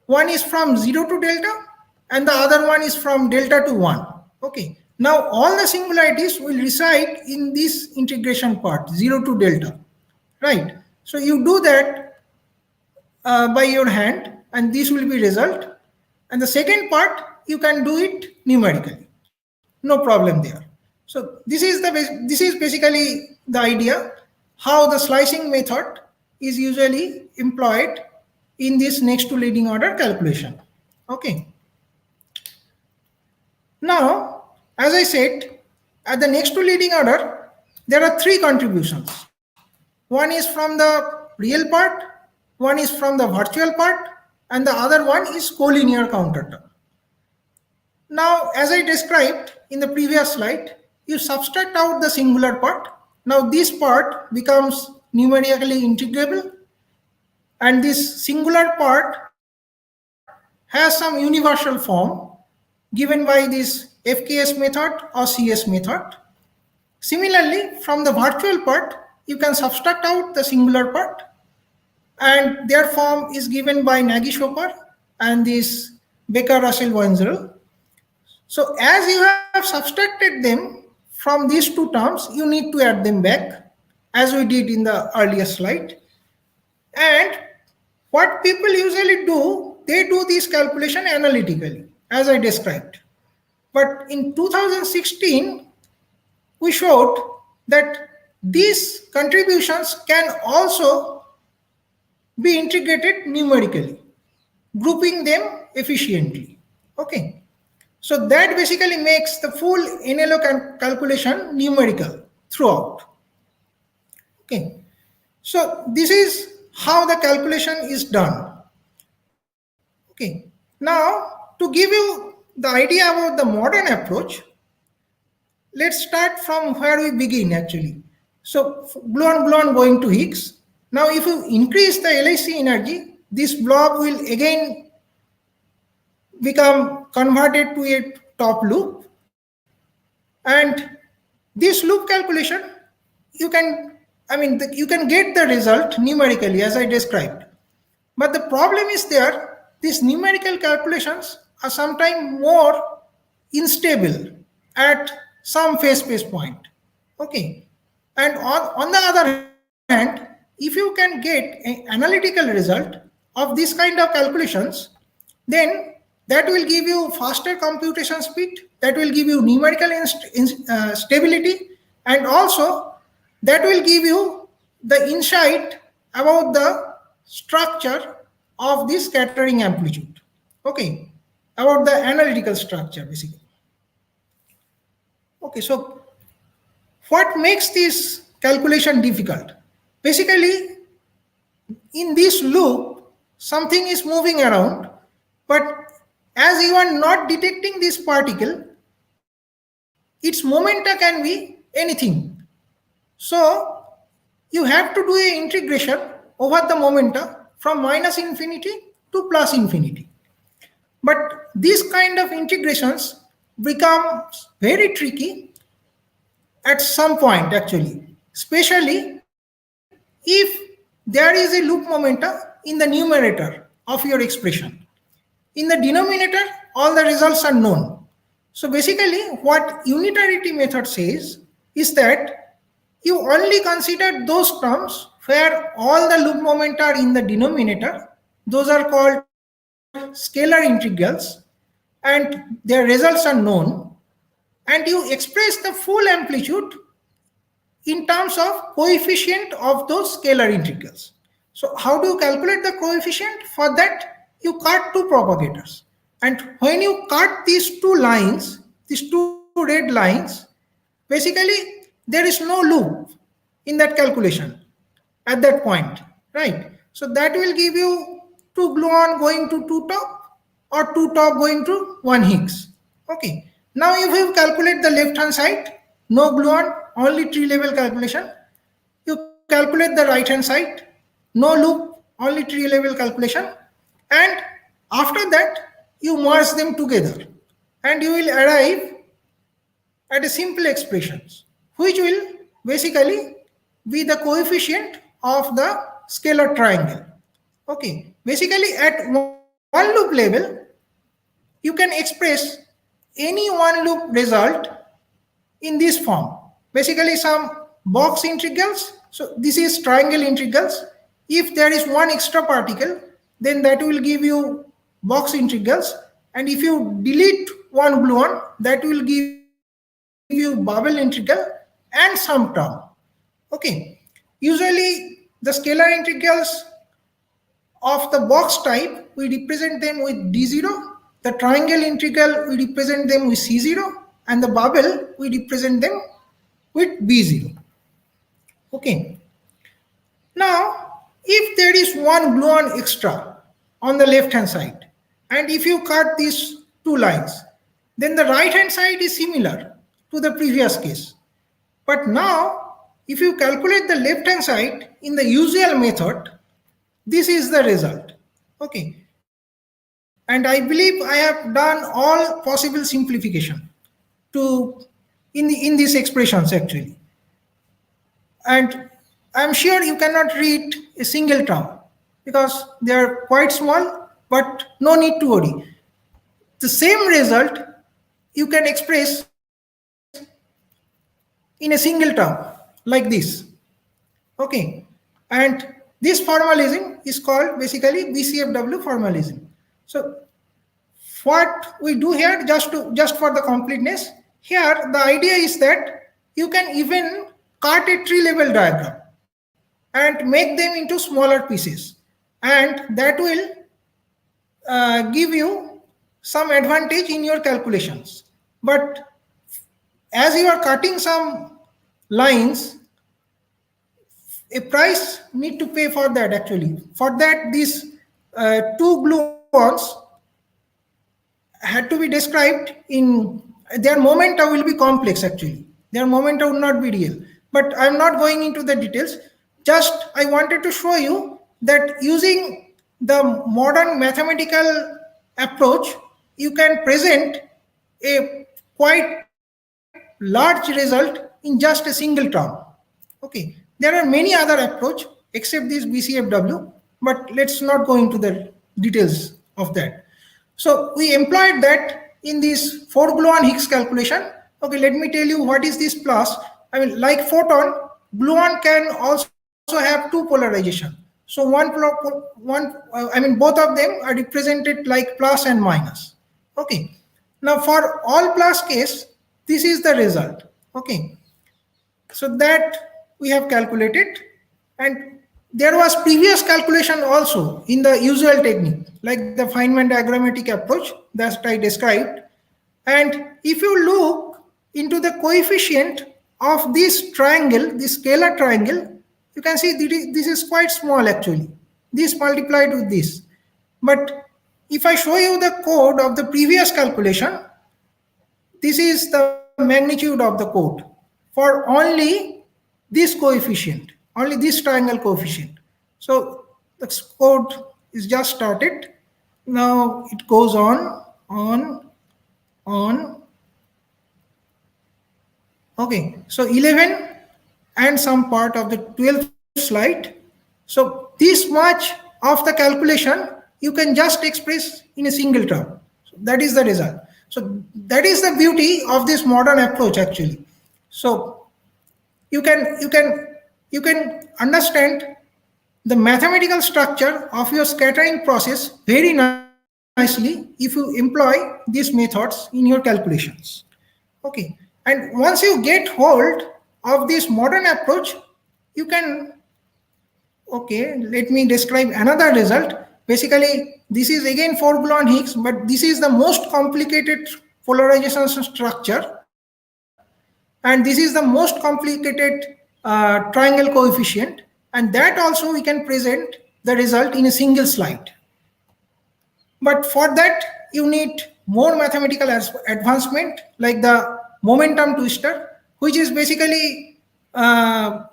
One is from 0 to delta and the other one is from delta to 1. Okay, now all the singularities will reside in this integration part, 0 to delta, right? So you do that by your hand, and this will be result. And the second part you can do it numerically, no problem there. So this is basically the idea how the slicing method is usually employed in this next to leading order calculation. Okay. Now, as I said, at the next to leading order, there are three contributions. One is from the real part, one is from the virtual part, and the other one is collinear counterterm. Now, as I described in the previous slide, you subtract out the singular part. Now this part becomes numerically integrable, and this singular part has some universal form given by this FKS method or CS method. Similarly, from the virtual part, you can subtract out the singular part, and their form is given by Nagy-Schopper and this Becker-Russell-Weinzierl. So as you have subtracted them from these two terms, you need to add them back as we did in the earlier slide. And what people usually do, they do this calculation analytically as I described. But in 2016, we showed that these contributions can also be integrated numerically, grouping them efficiently. Okay, so that basically makes the full NLO calculation numerical throughout. Okay, so this is how the calculation is done. Okay, now to give you the idea about the modern approach, let's start from where we begin actually. So gluon going to Higgs. Now if you increase the LHC energy, this blob will again become converted to a top loop, and this loop calculation you can get the result numerically as I described. But the problem is there, these numerical calculations are sometimes more unstable at some phase space point. Okay, and on the other hand, if you can get an analytical result of this kind of calculations, then that will give you faster computation speed, that will give you numerical stability, and also that will give you the insight about the structure of this scattering amplitude. Okay, about the analytical structure basically. Okay, so what makes this calculation difficult? Basically, in this loop, something is moving around, but as you are not detecting this particle, its momenta can be anything. So you have to do a integration over the momenta from minus infinity to plus infinity. But this kind of integrations becomes very tricky at some point actually, especially if there is a loop momenta in the numerator of your expression. In the denominator, all the results are known. So basically what unitarity method says is that you only consider those terms where all the loop momenta are in the denominator. Those are called scalar integrals and their results are known, and you express the full amplitude in terms of coefficient of those scalar integrals. So how do you calculate the coefficient? For that, you cut two propagators. And when you cut these two lines, these two red lines, basically there is no loop in that calculation at that point, right? So that will give you 2 gluon going to 2 top or 2 top going to 1 Higgs. Okay. Now if you calculate the left hand side, no gluon, only tree level calculation. You calculate the right hand side, no loop, only tree level calculation. And after that, you merge them together and you will arrive at a simple expressions, which will basically be the coefficient of the scalar triangle. Okay, basically at one loop level, you can express any one loop result in this form. Basically some box integrals. So this is triangle integrals. If there is one extra particle, then that will give you box integrals. And if you delete one gluon, that will give you bubble integral and some term. Okay. Usually the scalar integrals of the box type, we represent them with D0. The triangle integral, we represent them with C0. And the bubble, we represent them with B0. Okay. Now, if there is one gluon extra on the left hand side, and if you cut these two lines, then the right hand side is similar to the previous case. But now, if you calculate the left hand side in the usual method, this is the result. Okay. And I believe I have done all possible simplification to in these expressions actually. And I'm sure you cannot read a single term because they are quite small, but no need to worry. The same result you can express in a single term like this. Okay. And this formalism is called basically BCFW formalism. So what we do here, just for the completeness, here the idea is that you can even cut a tree level diagram and make them into smaller pieces, and that will give you some advantage in your calculations. But as you are cutting some lines, a price need to pay for that actually. For that, these two gluons had to be described in their momenta will be complex actually. Their momenta would not be real. But I'm not going into the details. Just I wanted to show you that using the modern mathematical approach, you can present a quite large result in just a single term. Okay. There are many other approach except this BCFW, but let's not go into the details of that. So we employed that in this 4 gluon Higgs calculation. Okay, let me tell you what is this plus. I mean, like photon, gluon can also have two polarization. So both of them are represented like plus and minus. Okay. Now for all plus case, this is the result. Okay. So that we have calculated, and there was previous calculation also in the usual technique, like the Findment diagrammatic approach that I described. And if you look into the coefficient of this triangle, this scalar triangle, you can see this is quite small actually. This multiplied with this. But if I show you the code of the previous calculation, this is the magnitude of the code for only this coefficient, only this triangle coefficient. So the code is just started. Now it goes on. Okay, so 11 and some part of the 12th slide. So this much of the calculation you can just express in a single term. So that is the result. So that is the beauty of this modern approach actually. So you can understand the mathematical structure of your scattering process very nicely if you employ these methods in your calculations. Okay, and once you get hold of this modern approach, you can, okay, let me describe another result. Basically, this is again 4-gluon Higgs, but this is the most complicated polarization structure. And this is the most complicated triangle coefficient. And that also we can present the result in a single slide. But for that, you need more mathematical advancement, like the momentum twister, which is basically the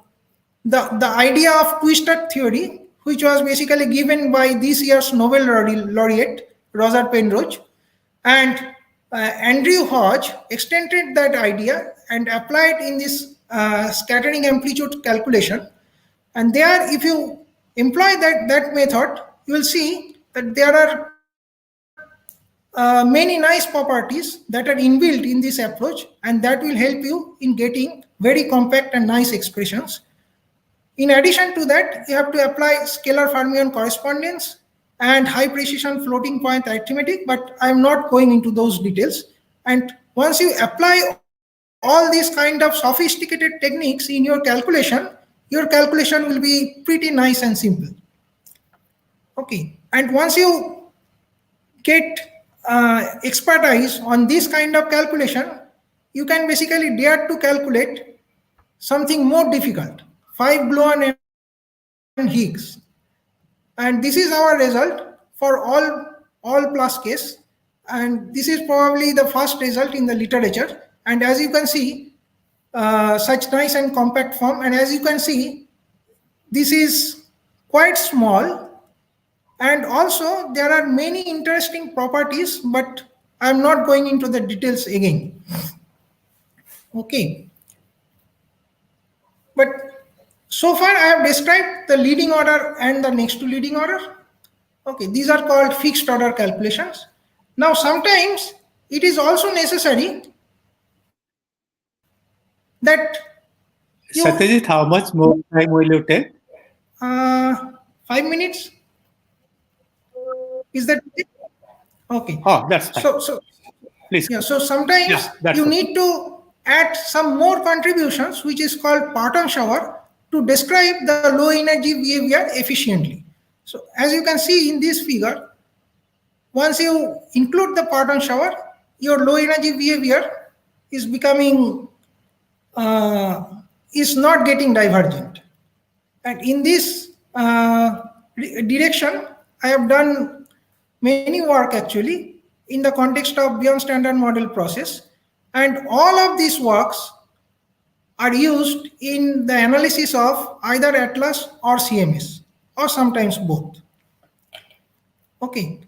idea of twistor theory, which was basically given by this year's Nobel laureate, Roger Penrose. And Andrew Hodge extended that idea and applied in this scattering amplitude calculation. And there, if you employ that method, you will see that there are many nice properties that are inbuilt in this approach, and that will help you in getting very compact and nice expressions. In addition to that, you have to apply scalar fermion correspondence and high precision floating point arithmetic, but I'm not going into those details. And once you apply all these kind of sophisticated techniques in your calculation will be pretty nice and simple. Okay, and once you get expertise on this kind of calculation, you can basically dare to calculate something more difficult, 5-gluon and Higgs. And this is our result for all plus case. And this is probably the first result in the literature. And as you can see, such nice and compact form. And as you can see, this is quite small. And also there are many interesting properties, but I'm not going into the details again. Okay. But so far I have described the leading order and the next to leading order. Okay, these are called fixed order calculations. Now sometimes it is also necessary that Satyajit, how much more time will you take? 5 minutes. Is that okay? Oh, that's fine. So please. Yeah, so sometimes you need to add some more contributions, which is called Proton shower, to describe the low energy behavior efficiently. So as you can see in this figure, once you include the Proton shower, your low energy behavior is becoming is not getting divergent. And in this direction, I have done many work actually in the context of beyond standard model process, and all of these works are used in the analysis of either Atlas or CMS, or sometimes both. Okay,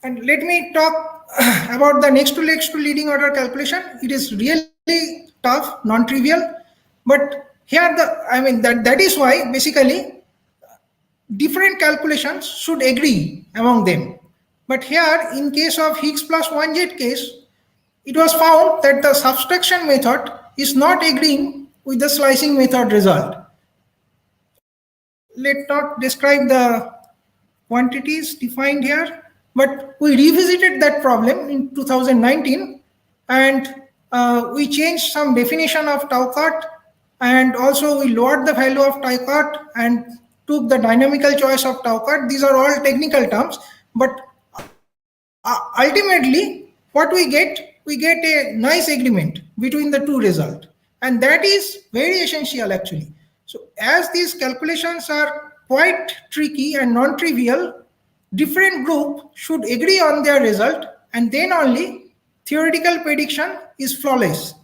and let me talk about the next to leading order calculation. It is really tough, non-trivial, but here that is why basically different calculations should agree among them. But here, in case of Higgs plus 1Z case, it was found that the subtraction method is not agreeing with the slicing method result. Let's not describe the quantities defined here, but we revisited that problem in 2019, and we changed some definition of tau cut, and also we lowered the value of tau cut, and took the dynamical choice of tau cut. These are all technical terms, but ultimately what we get a nice agreement between the two results, and that is very essential actually. So as these calculations are quite tricky and non-trivial, different group should agree on their result, and then only theoretical prediction is flawless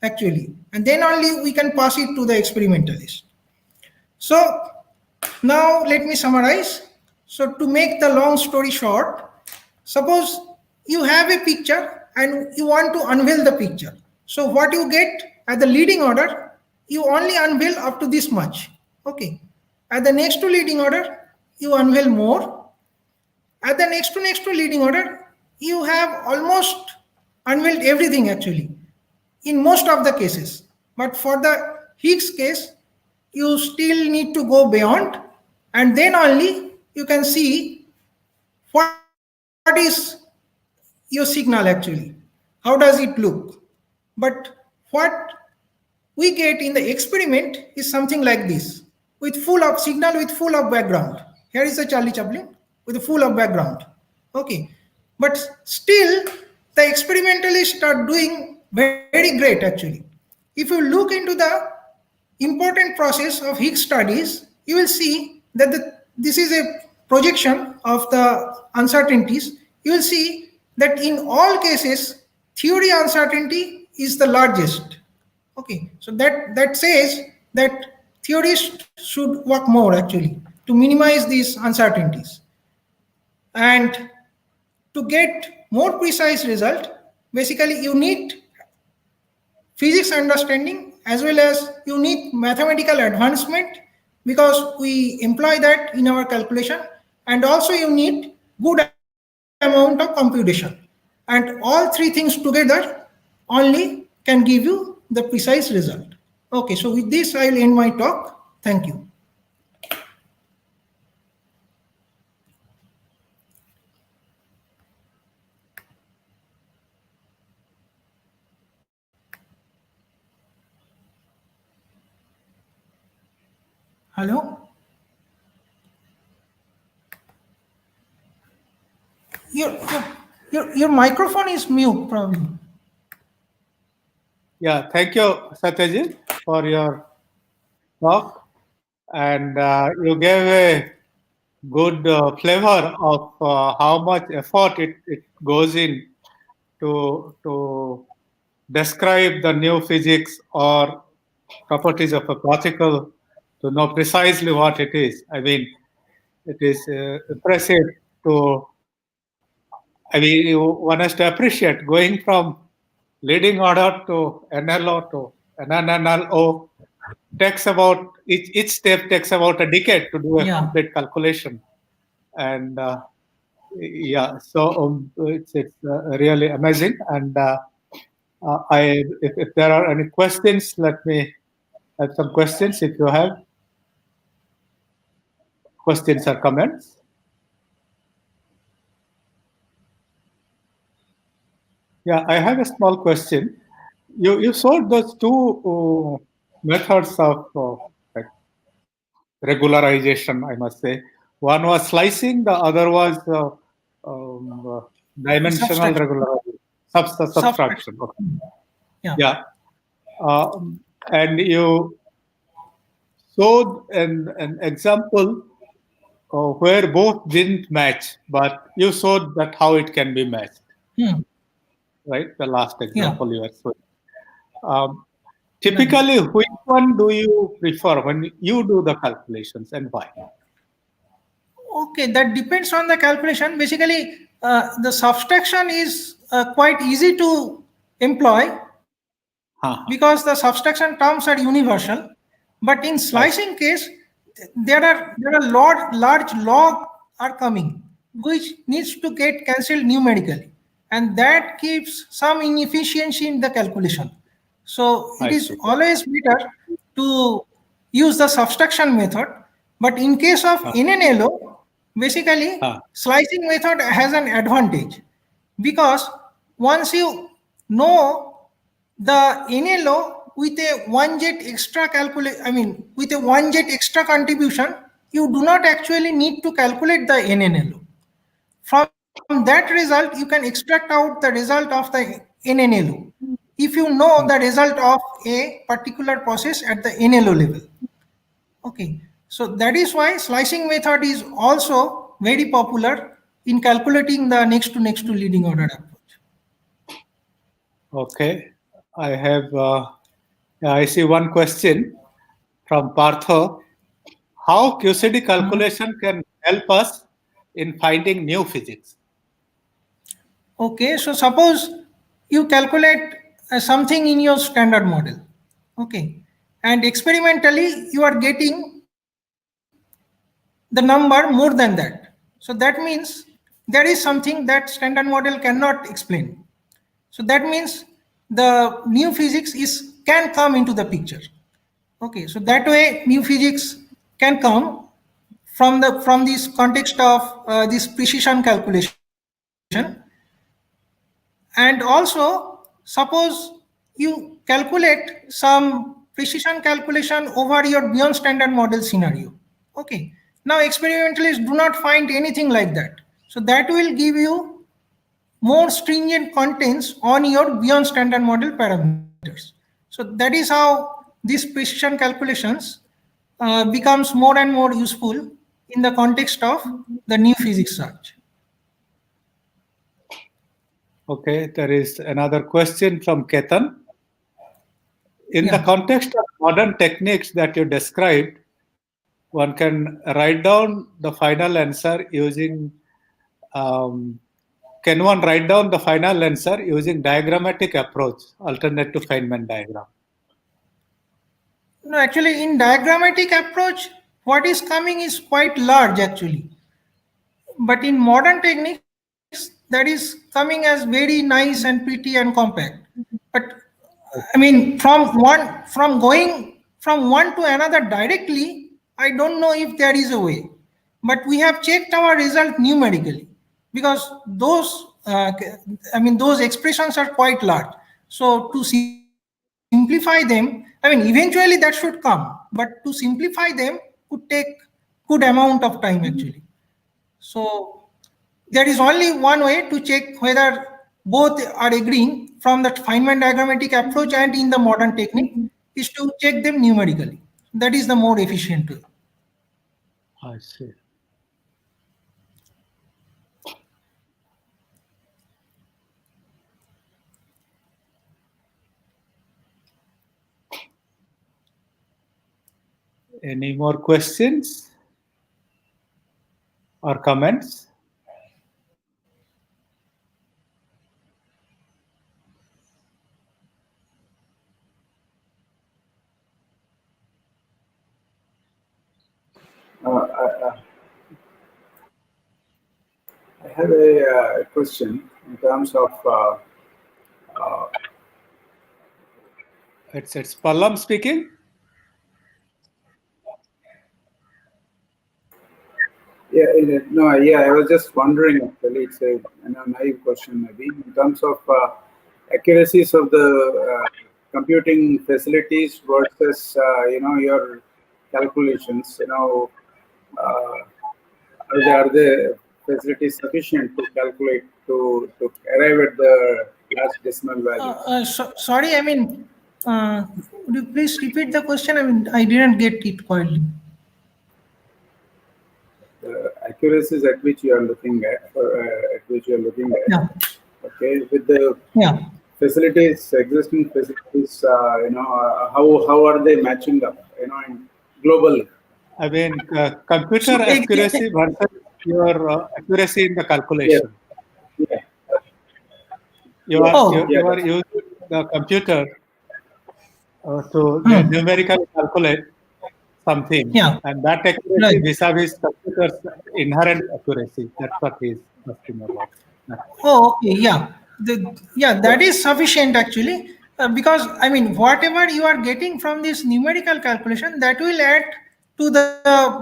actually, and then only we can pass it to the experimentalist. So now let me summarize. So to make the long story short, suppose you have a picture and you want to unveil the picture. So what you get at the leading order, you only unveil up to this much. Okay. At the next to leading order, you unveil more. At the next to leading order, you have almost unveiled everything actually, in most of the cases. But for the Higgs case, you still need to go beyond, and then only you can see what is your signal actually, how does it look. But what we get in the experiment is something like this, with full of signal, with full of background. Here is the Charlie Chaplin with a full of background. Okay, but still the experimentalists are doing very great actually. If you look into the important process of Higgs studies, you will see that this is a projection of the uncertainties. You will see that in all cases, theory uncertainty is the largest. Okay, so that says that theorists should work more actually to minimize these uncertainties. And to get more precise result, basically you need physics understanding as well as you need mathematical advancement, because we employ that in our calculation, and also you need good amount of computation, and all three things together only can give you the precise result. Okay, so with this I'll end my talk. Thank you. Hello? Your microphone is mute, probably. Yeah, thank you, Satyajit, for your talk. And you gave a good flavor of how much effort it goes in to describe the new physics or properties of a particle, to know precisely what it is. I mean, it is impressive to, I mean, one has to appreciate going from leading order to NLO to NNLO takes about, each step takes about a decade to do a complete calculation. And yeah, so it's really amazing. And if there are any questions, let me have some questions if you have questions or comments. Yeah, I have a small question. You showed those two methods of like regularization, I must say. One was slicing, the other was dimensional regularization, subtraction. Okay. Yeah. And you showed an example where both didn't match, but you showed that how it can be matched. Right, the last example you were showing. Typically, which one do you prefer when you do the calculations, and why? Okay, that depends on the calculation. Basically, the subtraction is quite easy to employ because the subtraction terms are universal. But in slicing case, there are large log are coming, which needs to get cancelled numerically, and that gives some inefficiency in the calculation. So it is always better to use the subtraction method. But in case of NNLO, basically slicing method has an advantage, because once you know the NLO with a 1 jet extra with a 1 jet extra contribution, you do not actually need to calculate the NNLO. From that result, you can extract out the result of the NNLO if you know the result of a particular process at the NLO level. Okay, so that is why slicing method is also very popular in calculating the next to leading order approach. Okay, I see one question from Partho. How QCD calculation can help us in finding new physics? Okay, so suppose you calculate something in your standard model. Okay, and experimentally you are getting the number more than that. So that means there is something that standard model cannot explain. So that means the new physics can come into the picture. Okay, so that way new physics can come from this context of this precision calculation. And also, suppose you calculate some precision calculation over your beyond standard model scenario. Okay, now experimentalists do not find anything like that. So that will give you more stringent contents on your beyond standard model parameters. So that is how these precision calculations becomes more and more useful in the context of the new physics search. Okay, there is another question from Ketan. In the context of modern techniques that you described, one can write down the final answer using can one write down the final answer using diagrammatic approach, alternate to Findment diagram? No, actually in diagrammatic approach, what is coming is quite large actually. But in modern techniques, that is coming as very nice and pretty and compact. But I mean, from going from one to another directly, I don't know if there is a way. But we have checked our result numerically because those those expressions are quite large. So to simplify them, eventually that should come, but to simplify them could take good amount of time actually. So there is only one way to check whether both are agreeing from the Feynman diagrammatic approach and in the modern technique is to check them numerically. That is the more efficient way. I see. Any more questions or comments? I have a question in terms of It's Pallam speaking. I was just wondering actually, it's a naive question maybe, in terms of accuracies of the computing facilities versus your calculations. Are the facilities sufficient to calculate to arrive at the last decimal value? Sorry, would you please repeat the question? I didn't get it quietly. The accuracies at which you are looking at, Yeah. Okay, with the facilities, existing facilities, how are they matching up, globally? Computer accuracy versus your accuracy in the calculation. Yeah. You are using the computer to numerically calculate something, and that accuracy vis-a-vis computer's inherent accuracy. That's what he's asking about. Oh, okay, that is sufficient actually, because whatever you are getting from this numerical calculation, that will add to the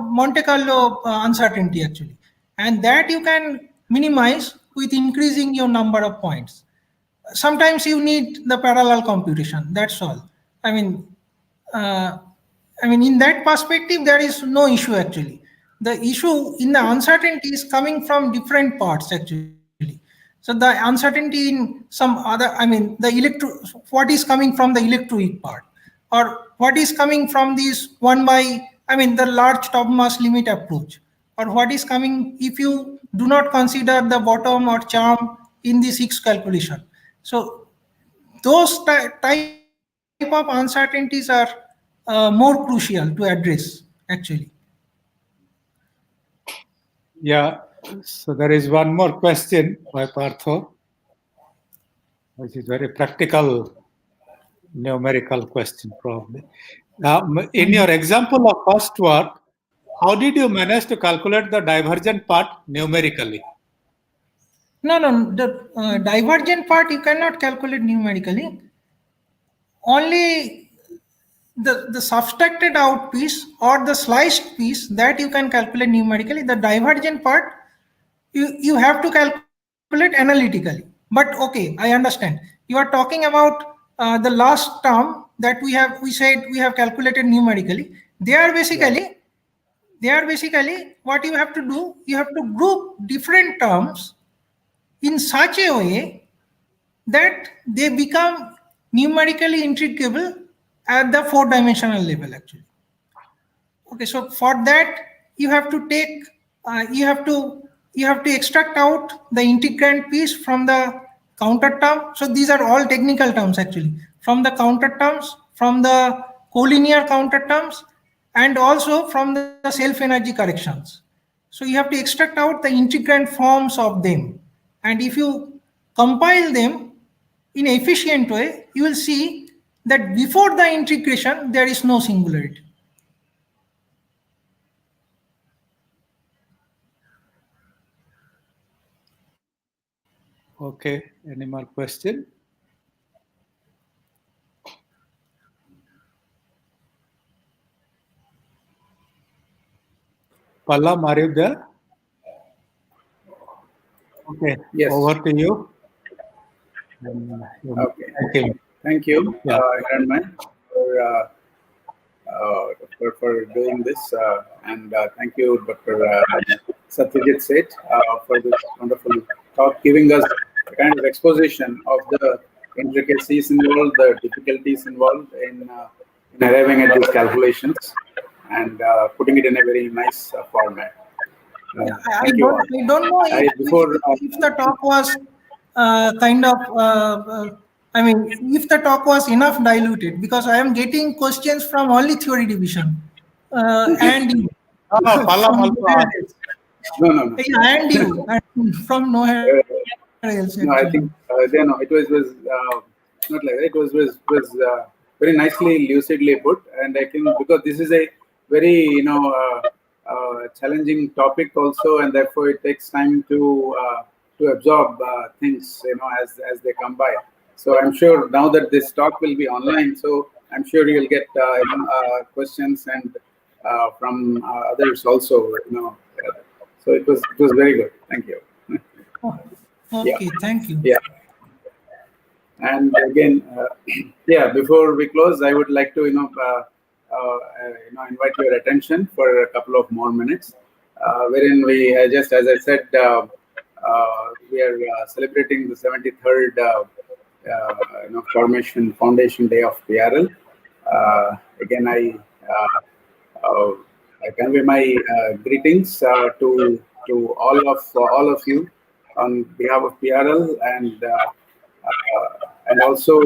Monte Carlo uncertainty actually, and that you can minimize with increasing your number of points. Sometimes you need the parallel computation, that's all. I mean, in that perspective, there is no issue actually. The issue in the uncertainty is coming from different parts actually. So the uncertainty in some other, what is coming from the electroweak part, or what is coming from this the large top mass limit approach, or what is coming if you do not consider the bottom or charm in this Higgs calculation. So those type of uncertainties are more crucial to address actually. Yeah, so there is one more question by Partho, which is very practical, numerical question probably. Now, in your example of first work, how did you manage to calculate the divergent part numerically? No, the divergent part you cannot calculate numerically. Only the subtracted out piece or the sliced piece, that you can calculate numerically. The divergent part you have to calculate analytically. But okay, I understand. You are talking about the last term that we said we have calculated numerically. They are basically what you have to do. You have to group different terms in such a way that they become numerically integrable at the 4-dimensional level actually. Okay, so for that you have to take you have to extract out the integrand piece from the counter term. So these are all technical terms actually, from the counter terms, from the collinear counter terms, and also from the self energy corrections. So you have to extract out the integrand forms of them, and if you compile them in an efficient way, you will see that before the integration there is no singularity. Okay, any more question? Pallam, are you there? Okay, Yes. over to you. Okay. Thank you, Hiranmay, for doing this, and thank you, Dr. Satyajit Seth, for this wonderful talk, giving us a kind of exposition of the intricacies involved, the difficulties involved in arriving at these calculations, and putting it in a very nice format. I don't know if the talk was if the talk was enough diluted, because I am getting questions from only theory division and you. Pallam also. No. And you, and from nowhere else. No, I think it was not like that. It was very nicely, lucidly put, and I think because this is a very challenging topic also, and therefore it takes time to absorb things as they come by. So I'm sure now that this talk will be online, so I'm sure you'll get questions and from others also. So it was very good. Thank you. Okay, thank you. Yeah. And again, before we close, I would like to invite your attention for a couple of more minutes, wherein we just, as I said, we are celebrating the 73rd foundation day of PRL. Again, I convey my greetings to all of you on behalf of PRL, and also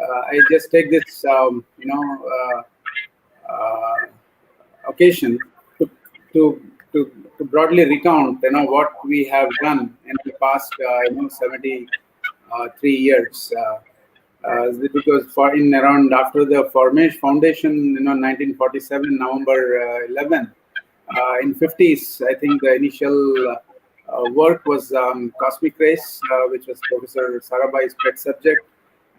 I just take this occasion to broadly recount what we have done in the past 73 years, because after the foundation 1947 November 11, in 50s, I think the initial work was cosmic rays, which was Professor Sarabhai's pet subject,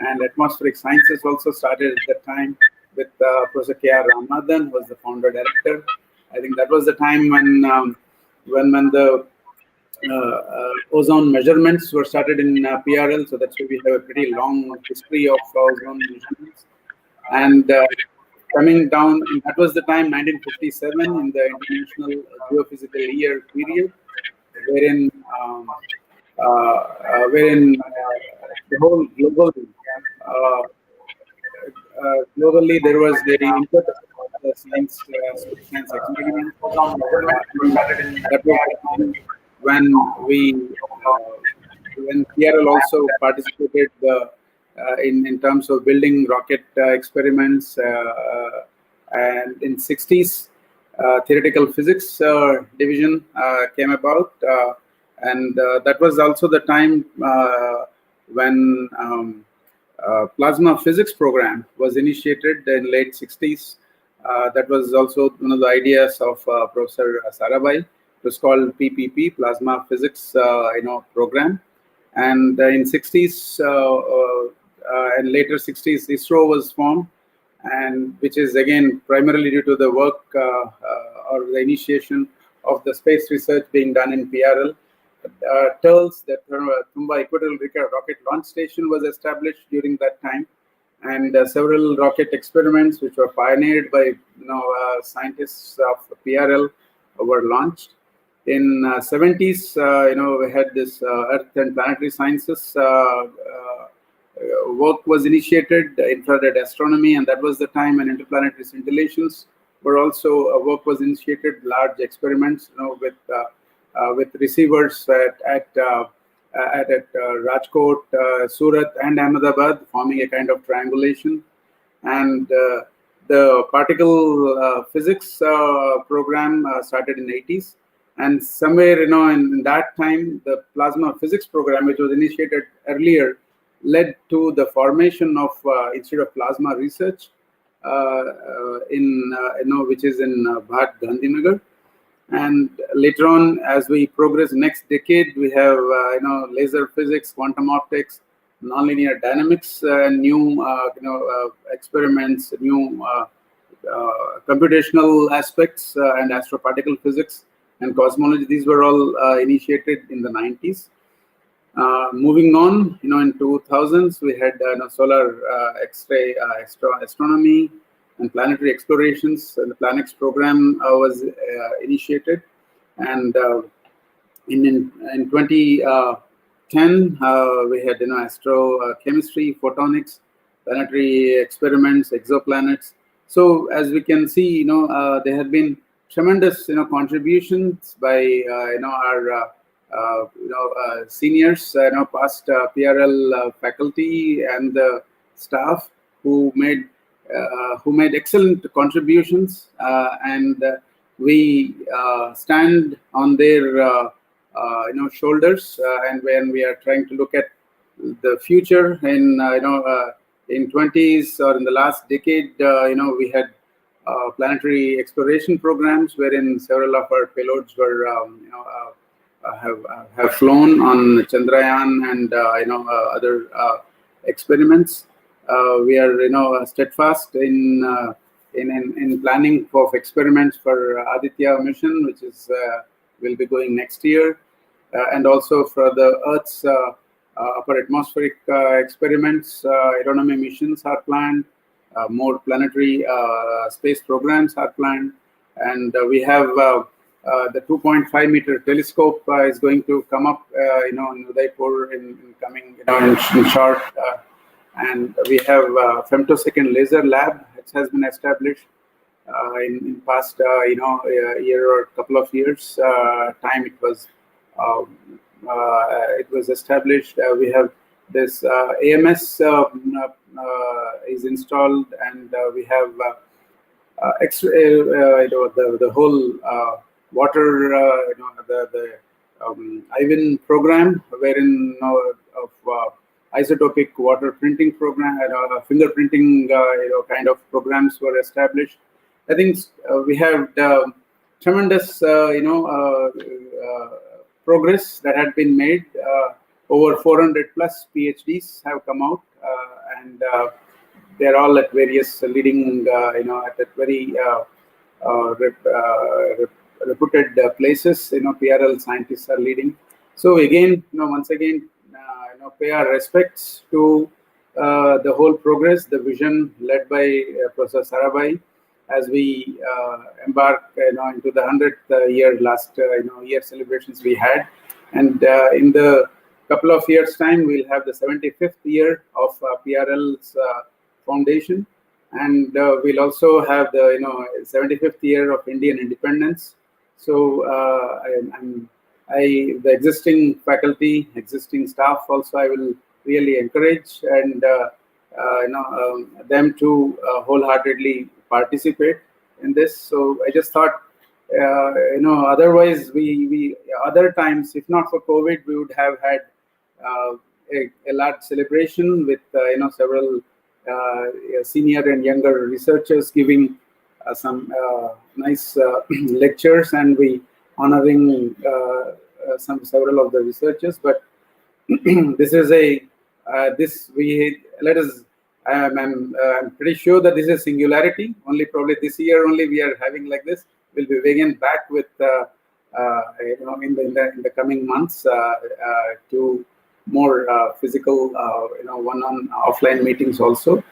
and atmospheric sciences also started at that time with Professor K.R. Ramanathan, who was the founder director. I think that was the time when the ozone measurements were started in PRL, so that's why we have a pretty long history of ozone measurements. And coming down, that was the time, 1957, in the International Geophysical Year period, wherein the whole globally there was the input of the science, space science experiments. That was the time when PRL also participated in terms of building rocket experiments, and in 60s theoretical physics division came about, and that was also the time when plasma physics program was initiated in late 60s. That was also one of the ideas of Professor Sarabhai. It was called PPP, Plasma Physics program. And in 60s and later 60s, ISRO was formed, and which is again primarily due to the work or the initiation of the space research being done in PRL. TERLS, the Tumba Equatorial Rocket Launch Station, was established during that time, and several rocket experiments which were pioneered by scientists of PRL were launched. In 70s, we had this Earth and Planetary Sciences work was initiated, infrared astronomy, and that was the time when interplanetary scintillations were also work was initiated, large experiments, with receivers at Rajkot, Surat, and Ahmedabad, forming a kind of triangulation. And the particle physics program started in 80s. And somewhere, in that time, the plasma physics program, which was initiated earlier, led to the formation of Institute of Plasma Research, which is in Bhat, Gandhinagar. And later on, as we progress next decade, we have laser physics, quantum optics, nonlinear dynamics, and new experiments, new computational aspects, and astroparticle physics and cosmology. These were all initiated in the 90s. Moving on, in 2000s, we had solar X-ray astronomy and planetary explorations. And the Planex program was initiated, and in 2010 we had astrochemistry, photonics, planetary experiments, exoplanets. So as we can see, there have been tremendous contributions by our seniors, past PRL faculty and the staff who made excellent contributions, and we stand on their shoulders, and when we are trying to look at the future in 20s or in the last decade, we had planetary exploration programs wherein several of our payloads were have flown on Chandrayaan and other experiments. We are steadfast in planning of experiments for Aditya mission, which is will be going next year, and also for the Earth's upper atmospheric experiments. Astronomy missions are planned. More planetary space programs are planned, and we have the 2.5 meter telescope is going to come up, in Udaipur in coming, in short. And we have femtosecond laser lab, which has been established in past, year or couple of years time. It was established. We have this AMS is installed, and we have the whole water, the IVIN program, wherein of isotopic water printing program, fingerprinting, kind of programs were established. I think we have tremendous, progress that had been made. Over 400 plus PhDs have come out, and they're all at various leading, at very reputed places. PRL scientists are leading. So again, once again, pay our respects to the whole progress, the vision led by Professor Sarabhai, as we embark, into the 100th year last, year celebrations we had, and in the couple of years' time, we'll have the 75th year of PRL's foundation, and we'll also have the 75th year of Indian independence. So the existing faculty, existing staff also, I will really encourage and them to wholeheartedly participate in this. So I just thought, otherwise we other times, if not for COVID, we would have had a large celebration with several senior and younger researchers giving some nice lectures, and we honoring several of the researchers. But this is I'm pretty sure that this is a singularity. Only probably this year only we are having like this. We'll be again back with in the coming months to more physical one-on offline meetings also,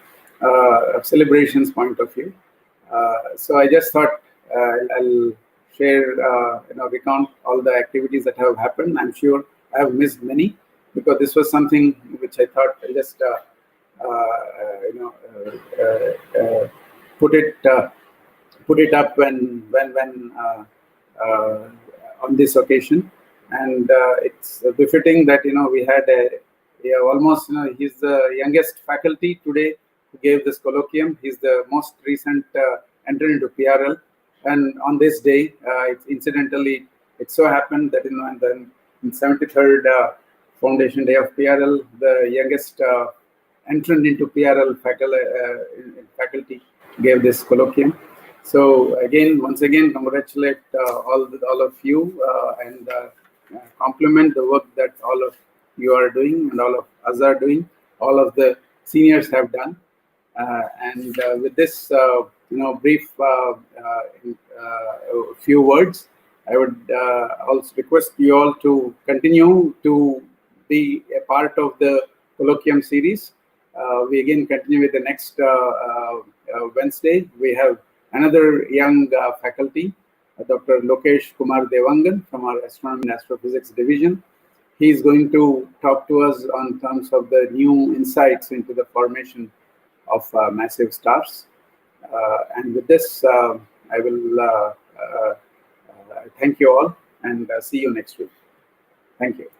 celebrations point of view. So I just thought I'll share, recount all the activities that have happened. I'm sure I have missed many, because this was something which I thought I just put it up when on this occasion, and it's befitting that we had almost he's the youngest faculty today who gave this colloquium. He's the most recent entrant into PRL, and on this day, incidentally, it so happened that in 73rd foundation day of PRL, the youngest entrant into PRL faculty gave this colloquium. So again, once again, congratulate all of you and compliment the work that all of you are doing and all of us are doing. All of the seniors have done, and with this, brief few words, I would also request you all to continue to be a part of the colloquium series. We again continue with the next Wednesday. We have another young faculty, Dr. Lokesh Kumar Devangan from our Astronomy and Astrophysics division. He is going to talk to us on terms of the new insights into the formation of massive stars. And with this, I will thank you all and see you next week. Thank you.